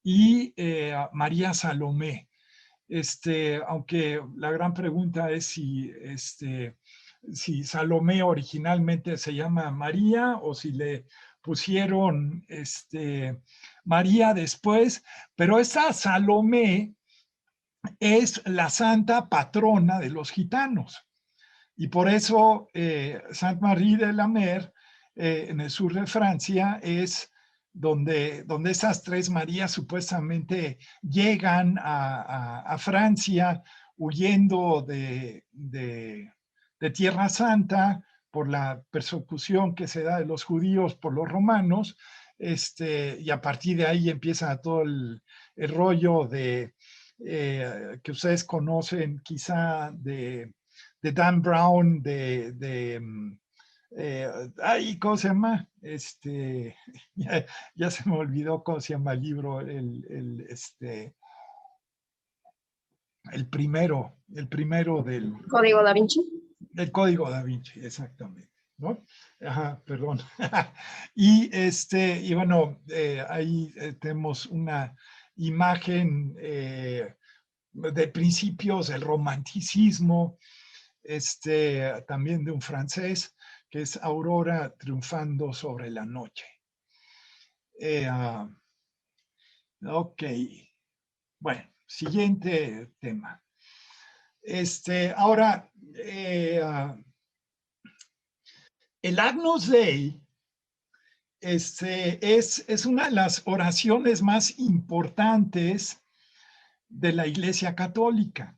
y María Salomé. Aunque la gran pregunta es si Salomé originalmente se llama María o si le pusieron María después, pero esta Salomé es la santa patrona de los gitanos. Y por eso Sainte-Marie de la Mer, en el sur de Francia, es donde esas tres Marías supuestamente llegan a Francia huyendo de Tierra Santa por la persecución que se da de los judíos por los romanos, y a partir de ahí empieza todo el rollo que ustedes conocen quizá de Dan Brown, ¿cómo se llama? Ya se me olvidó cómo se llama el libro, el primero del Código Da Vinci. El Código Da Vinci, exactamente, ¿no? Ajá, perdón. Y bueno, ahí tenemos una imagen de principios del romanticismo, también de un francés, que es Aurora triunfando sobre la noche. Ok. Bueno, siguiente tema. Ahora, el Agnus Dei es una de las oraciones más importantes de la Iglesia Católica.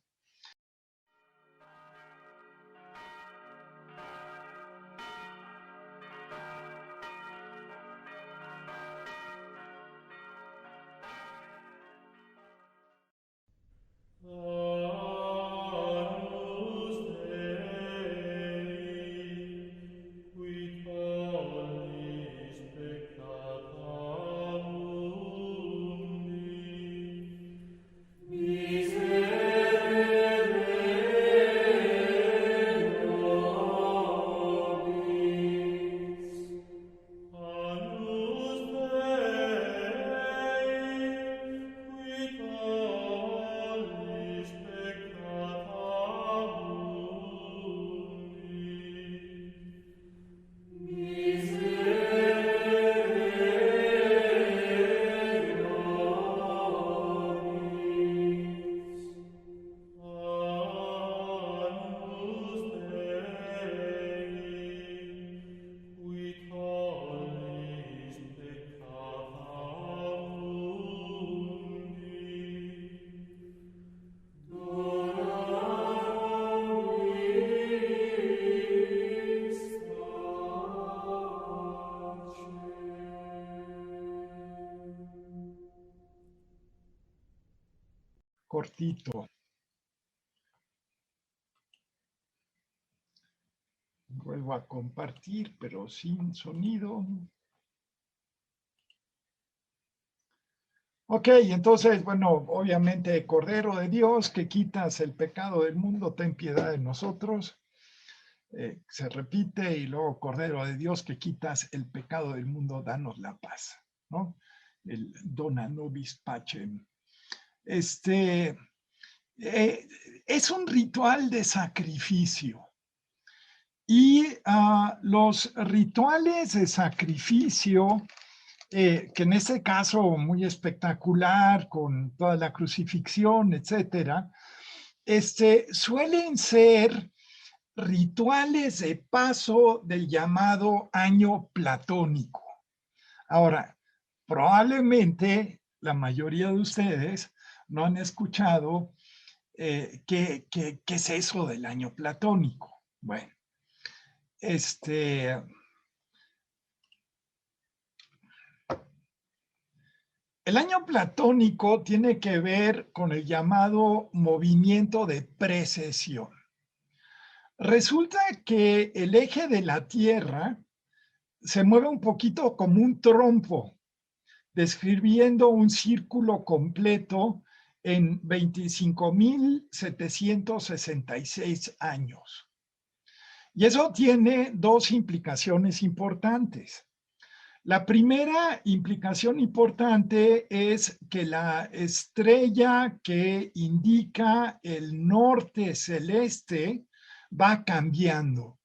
Cortito. Vuelvo a compartir, pero sin sonido. Ok, entonces, bueno, obviamente, Cordero de Dios, que quitas el pecado del mundo, ten piedad de nosotros. Se repite, y luego, Cordero de Dios, que quitas el pecado del mundo, danos la paz, ¿no? El Dona Nobis Pacem. Es un ritual de sacrificio. Y los rituales de sacrificio, que en este caso muy espectacular, con toda la crucifixión, etcétera, suelen ser rituales de paso del llamado año platónico. Ahora, probablemente la mayoría de ustedes no han escuchado qué es eso del año platónico. Bueno, el año platónico tiene que ver con el llamado movimiento de precesión. Resulta que el eje de la Tierra se mueve un poquito como un trompo, describiendo un círculo completo en 25.766 años. Y eso tiene dos implicaciones importantes. La primera implicación importante es que la estrella que indica el norte celeste va cambiando.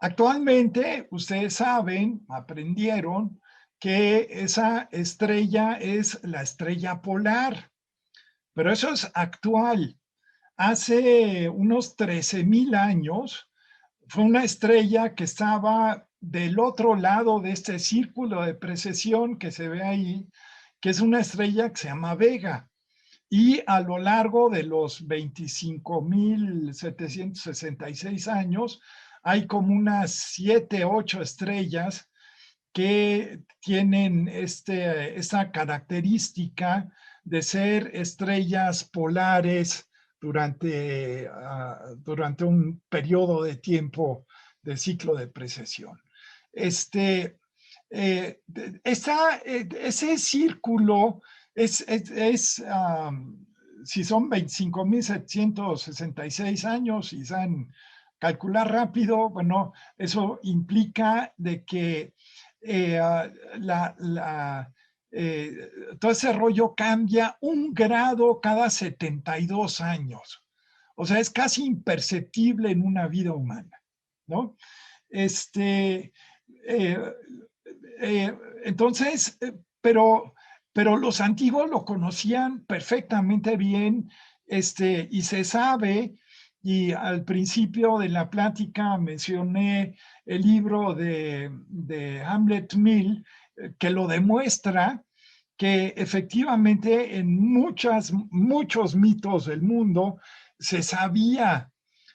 Actualmente, ustedes saben, aprendieron que esa estrella es la estrella polar, pero eso es actual. Hace unos 13,000 años, fue una estrella que estaba del otro lado de este círculo de precesión que se ve ahí, que es una estrella que se llama Vega. Y a lo largo de los 25.766 años, hay como unas 7, 8 estrellas que tienen esta característica de ser estrellas polares durante un periodo de tiempo de ciclo de precesión. Ese círculo si son 25.766 años y saben calcular rápido, bueno, eso implica de que todo ese rollo cambia 1 grado cada 72 años. O sea, es casi imperceptible en una vida humana, ¿no? Entonces, pero los antiguos lo conocían perfectamente bien, y se sabe Y al principio de la plática mencioné el libro de Hamlet Mill, que lo demuestra, que efectivamente en muchos mitos del mundo se sabía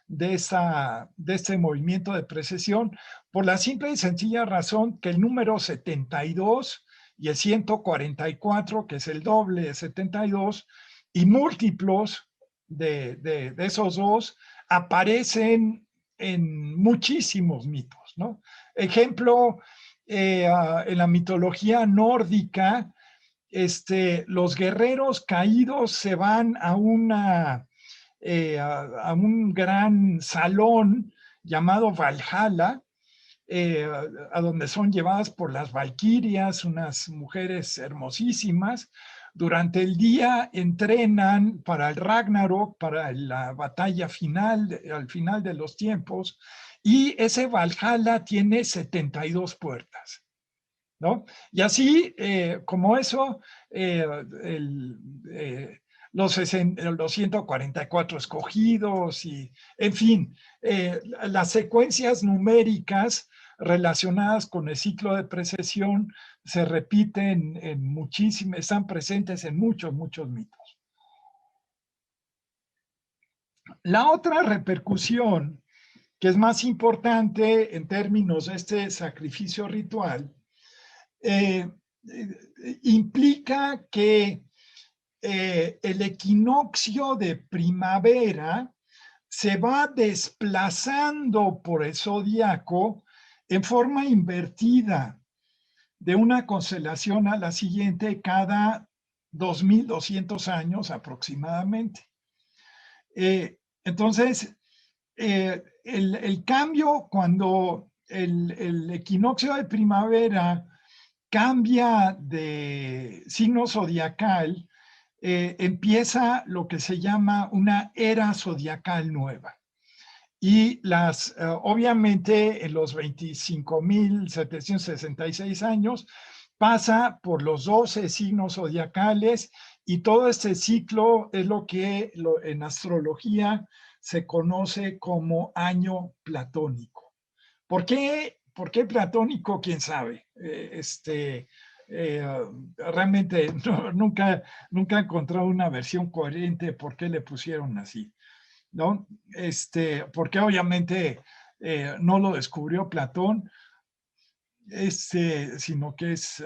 de este movimiento de precesión por la simple y sencilla razón que el número 72 y el 144, que es el doble de 72, y múltiplos de esos dos, aparecen en muchísimos mitos, ¿no? Ejemplo, en la mitología nórdica, los guerreros caídos se van a un gran salón llamado Valhalla, a donde son llevadas por las valquirias, unas mujeres hermosísimas. Durante el día entrenan para el Ragnarok, para la batalla final, al final de los tiempos, y ese Valhalla tiene 72 puertas, ¿no? Y así, como eso, los 144 escogidos y, en fin, las secuencias numéricas relacionadas con el ciclo de precesión se repiten están presentes en muchos mitos. La otra repercusión, que es más importante en términos de este sacrificio ritual, implica que el equinoccio de primavera se va desplazando por el zodiaco en forma invertida de una constelación a la siguiente cada 2200 años aproximadamente. Entonces, el cambio cuando el equinoccio de primavera cambia de signo zodiacal, empieza lo que se llama una era zodiacal nueva. Y obviamente en los 25.766 años pasa por los 12 signos zodiacales, y todo este ciclo es lo que en astrología se conoce como año platónico. ¿Por qué platónico? ¿Quién sabe? Realmente nunca he encontrado una versión coherente de por qué le pusieron así, ¿no? Porque obviamente no lo descubrió Platón, sino que es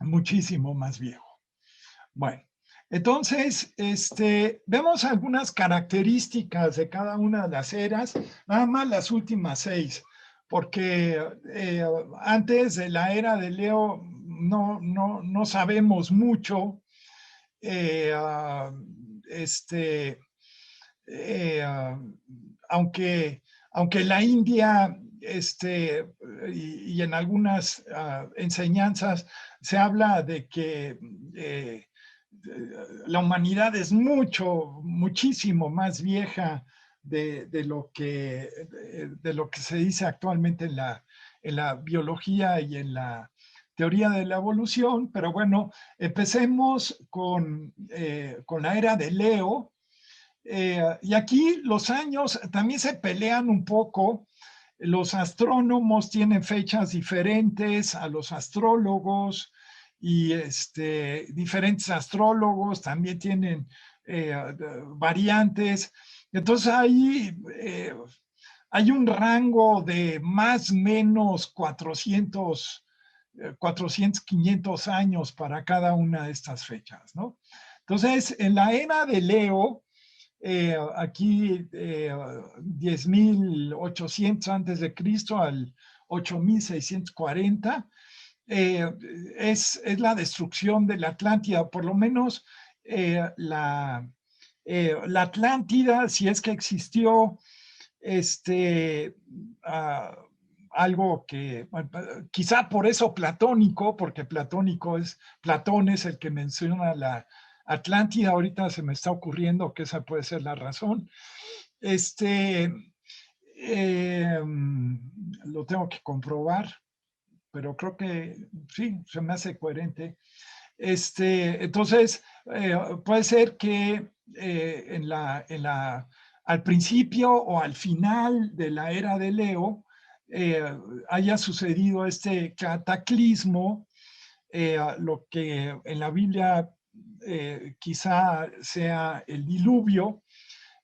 muchísimo más viejo. Bueno, entonces, vemos algunas características de cada una de las eras, nada más las últimas 6, porque antes de la era de Leo no sabemos mucho. Aunque la India, y en algunas enseñanzas se habla de que la humanidad es muchísimo más vieja de lo que se dice actualmente en la biología y en la teoría de la evolución. Pero bueno, empecemos con la era de Leo. Y aquí los años también se pelean un poco. Los astrónomos tienen fechas diferentes a los astrólogos, y diferentes astrólogos también tienen variantes. Entonces ahí hay un rango de más o menos 400, 500 años para cada una de estas fechas, ¿no? Entonces, en la era de Leo, aquí 10.800 antes de Cristo al 8.640, es la destrucción de la Atlántida. Por lo menos la Atlántida, si es que existió, algo que quizá por eso platónico, porque Platón es el que menciona la Atlántida. Ahorita se me está ocurriendo que esa puede ser la razón. Lo tengo que comprobar, pero creo que sí, se me hace coherente. Entonces, puede ser que en la al principio o al final de la era de Leo haya sucedido este cataclismo, lo que en la Biblia quizá sea el diluvio,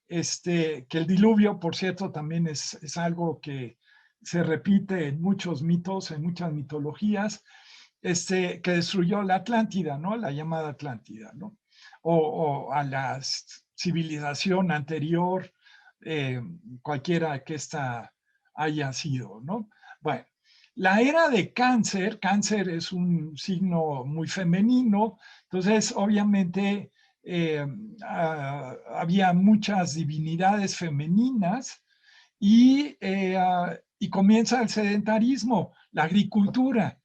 que el diluvio, por cierto, también es algo que se repite en muchos mitos, en muchas mitologías, que destruyó la Atlántida, ¿no? La llamada Atlántida, ¿no? O a la civilización anterior, cualquiera que ésta haya sido, ¿no? Bueno, la era de Cáncer, Cáncer es un signo muy femenino, entonces obviamente había muchas divinidades femeninas y comienza el sedentarismo, la agricultura.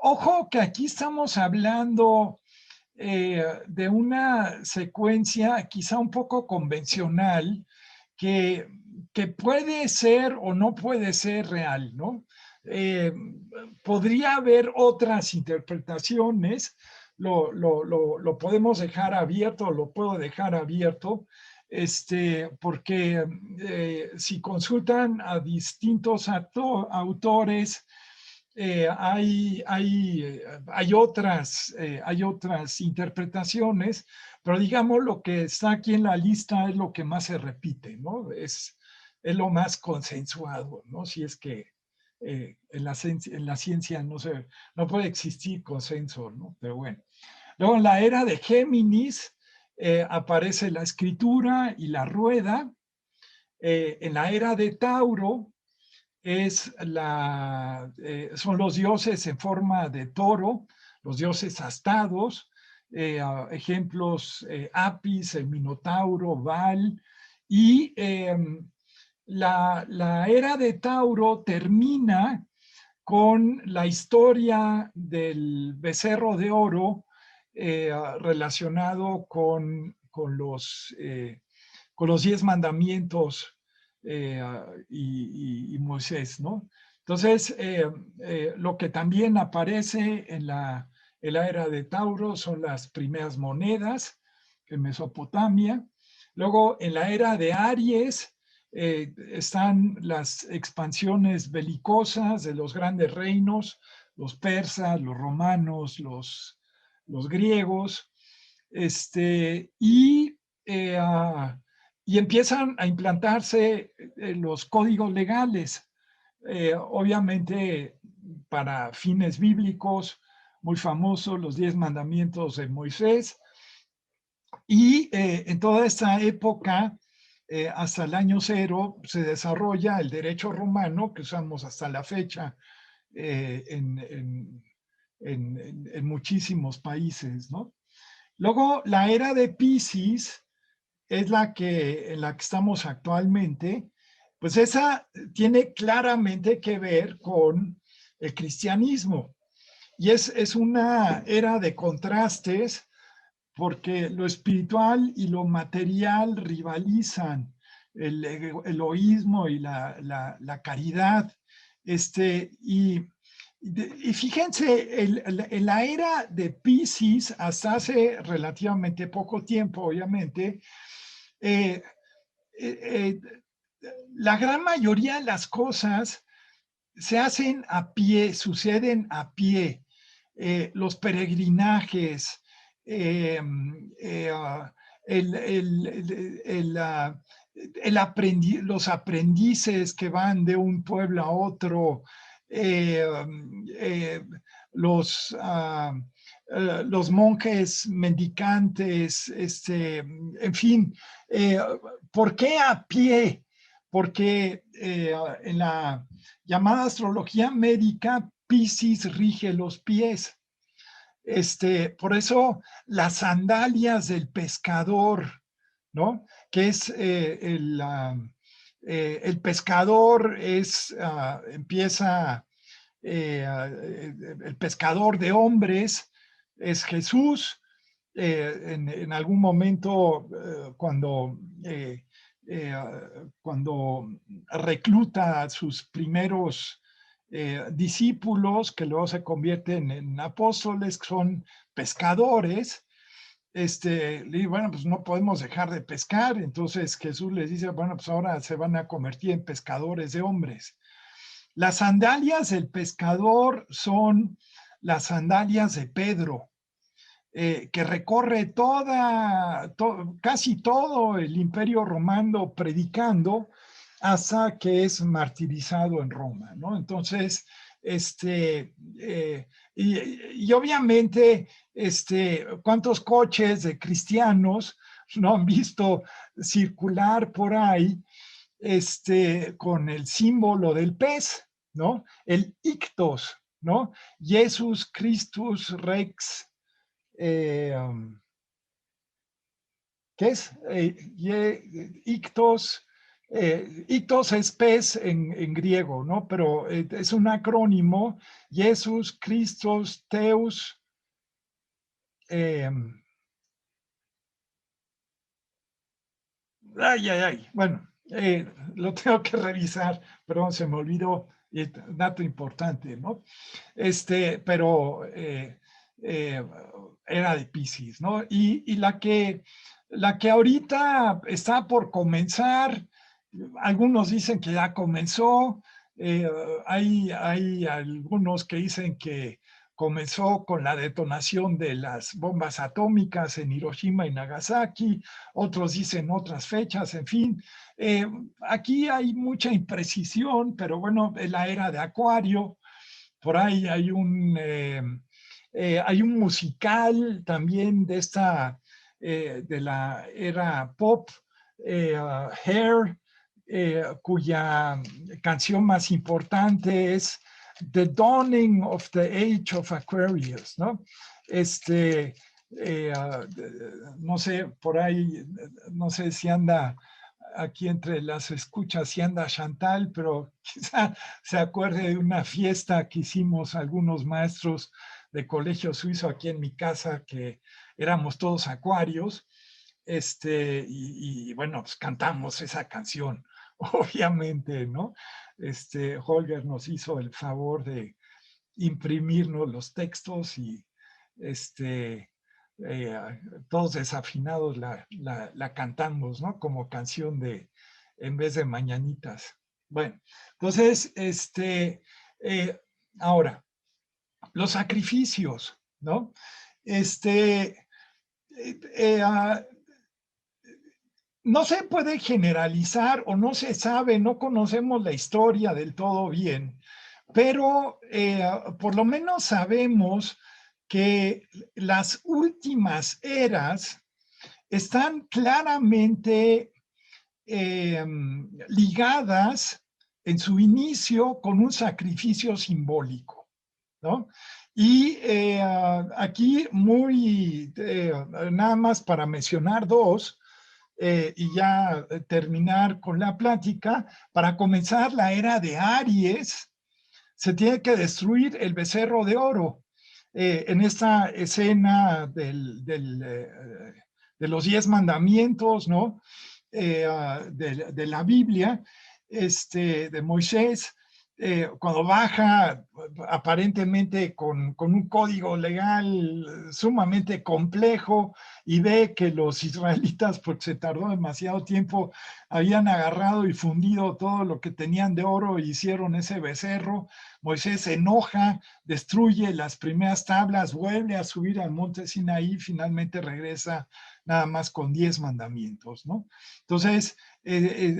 Ojo que aquí estamos hablando de una secuencia quizá un poco convencional que, que puede ser o no puede ser real, ¿no? Podría haber otras interpretaciones, lo podemos dejar abierto, lo puedo dejar abierto, porque si consultan a distintos autores, hay otras interpretaciones, pero digamos lo que está aquí en la lista es lo que más se repite, ¿no? Es lo más consensuado, ¿no? Si es que en la ciencia no puede existir consenso, ¿no? Pero bueno. Luego en la era de Géminis aparece la escritura y la rueda. En la era de Tauro son los dioses en forma de toro, los dioses astados, ejemplos Apis, el Minotauro, Baal, y la era de Tauro termina con la historia del becerro de oro relacionado con los 10 mandamientos y Moisés, ¿no? Entonces, lo que también aparece en la era de Tauro son las primeras monedas en Mesopotamia. Luego, en la era de Aries, están las expansiones belicosas de los grandes reinos, los persas, los romanos, los griegos, y empiezan a implantarse los códigos legales, obviamente para fines bíblicos, muy famosos, los 10 mandamientos de Moisés. Y en toda esta época, hasta el año 0, se desarrolla el derecho romano que usamos hasta la fecha en muchísimos países, ¿no? Luego, la era de Piscis es en la que estamos actualmente, pues esa tiene claramente que ver con el cristianismo. Y es una era de contrastes porque lo espiritual y lo material rivalizan, el egoísmo y la caridad. Y fíjense, en la era de Piscis, hasta hace relativamente poco tiempo, obviamente, la gran mayoría de las cosas se hacen a pie, suceden a pie. Los peregrinajes, los aprendices que van de un pueblo a otro, los monjes mendicantes, en fin. ¿Por qué a pie? Porque en la llamada astrología médica, Piscis rige los pies. Por eso las sandalias del pescador, ¿no? Que es el pescador empieza, el pescador de hombres es Jesús. En algún momento, cuando recluta a sus primeros discípulos, que luego se convierten en apóstoles, que son pescadores, le dice, bueno, pues no podemos dejar de pescar. Entonces Jesús les dice, bueno, pues ahora se van a convertir en pescadores de hombres. Las sandalias del pescador son las sandalias de Pedro, que recorre casi todo el Imperio Romano predicando hasta que es martirizado en Roma, ¿no? Entonces, y obviamente, ¿cuántos coches de cristianos no han visto circular por ahí con el símbolo del pez, ¿no? El ictos, ¿no? Jesus Christus Rex, ¿qué es? Ictos, ictos es pez en griego, ¿no? Pero es un acrónimo, Jesus Christus Teus, bueno, lo tengo que revisar, perdón, se me olvidó, dato importante, ¿no? Pero era de Piscis, ¿no? Y la que ahorita está por comenzar, algunos dicen que ya comenzó, hay algunos que dicen que comenzó con la detonación de las bombas atómicas en Hiroshima y Nagasaki, otros dicen otras fechas, en fin. Aquí hay mucha imprecisión, pero bueno, es la era de Acuario. Por ahí hay hay un musical también de la era pop, Hair, cuya canción más importante es The Dawning of the Age of Aquarius, ¿no? No sé, por ahí, no sé si anda aquí entre las escuchas, si anda Chantal, pero quizá se acuerde de una fiesta que hicimos algunos maestros de colegio suizo aquí en mi casa, que éramos todos acuarios, y bueno, pues cantamos esa canción, obviamente, ¿no? Holger nos hizo el favor de imprimirnos los textos y todos desafinados la cantamos, ¿no? Como canción en vez de mañanitas. Bueno, entonces, ahora, los sacrificios, ¿no? Uh, no se puede generalizar o no se sabe, no conocemos la historia del todo bien, pero por lo menos sabemos que las últimas eras están claramente ligadas en su inicio con un sacrificio simbólico, ¿no? Y aquí nada más para mencionar dos, y ya terminar con la plática, para comenzar la era de Aries, se tiene que destruir el becerro de oro. En esta escena de los 10 mandamientos, ¿no? De la Biblia, de Moisés, cuando baja aparentemente con un código legal sumamente complejo y ve que los israelitas, porque se tardó demasiado tiempo, habían agarrado y fundido todo lo que tenían de oro y hicieron ese becerro. Moisés se enoja, destruye las primeras tablas, vuelve a subir al monte Sinaí, finalmente regresa nada más con 10 mandamientos, ¿no? Entonces,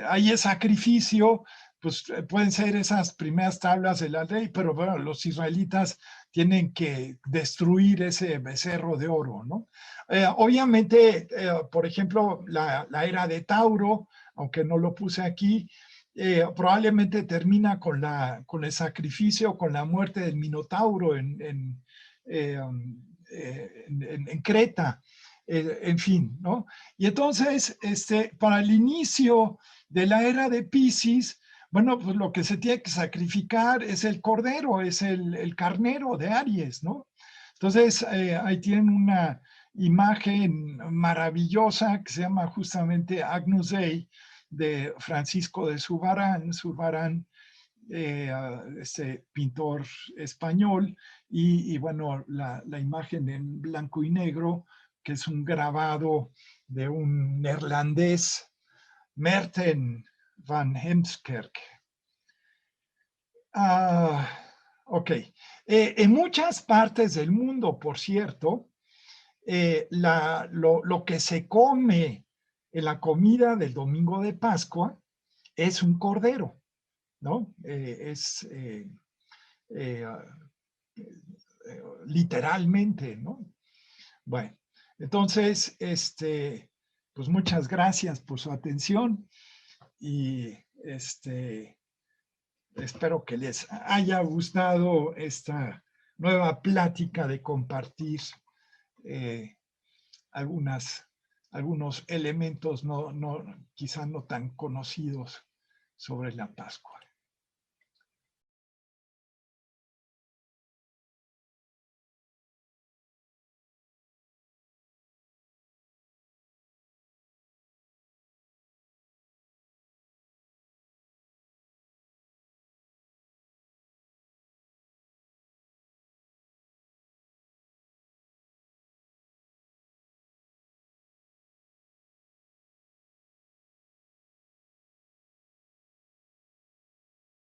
ahí es sacrificio, pues pueden ser esas primeras tablas de la ley, pero bueno, los israelitas tienen que destruir ese becerro de oro, ¿no? Obviamente, por ejemplo, la era de Tauro, aunque no lo puse aquí, probablemente termina con el sacrificio, con la muerte del Minotauro en Creta, en fin, ¿no? Y entonces, para el inicio de la era de Piscis, bueno, pues lo que se tiene que sacrificar es el cordero, es el carnero de Aries, ¿no? Entonces, ahí tienen una imagen maravillosa que se llama justamente Agnus Dei de Francisco de Zurbarán, pintor español, y bueno, la imagen en blanco y negro que es un grabado de un neerlandés, Merten van Heemskerk. Ok. En muchas partes del mundo, por cierto, lo que se come en la comida del domingo de Pascua es un cordero, ¿no? Literalmente, ¿no? Bueno, entonces, pues muchas gracias por su atención y espero que les haya gustado esta nueva plática de compartir algunos elementos quizá no tan conocidos sobre la Pascua.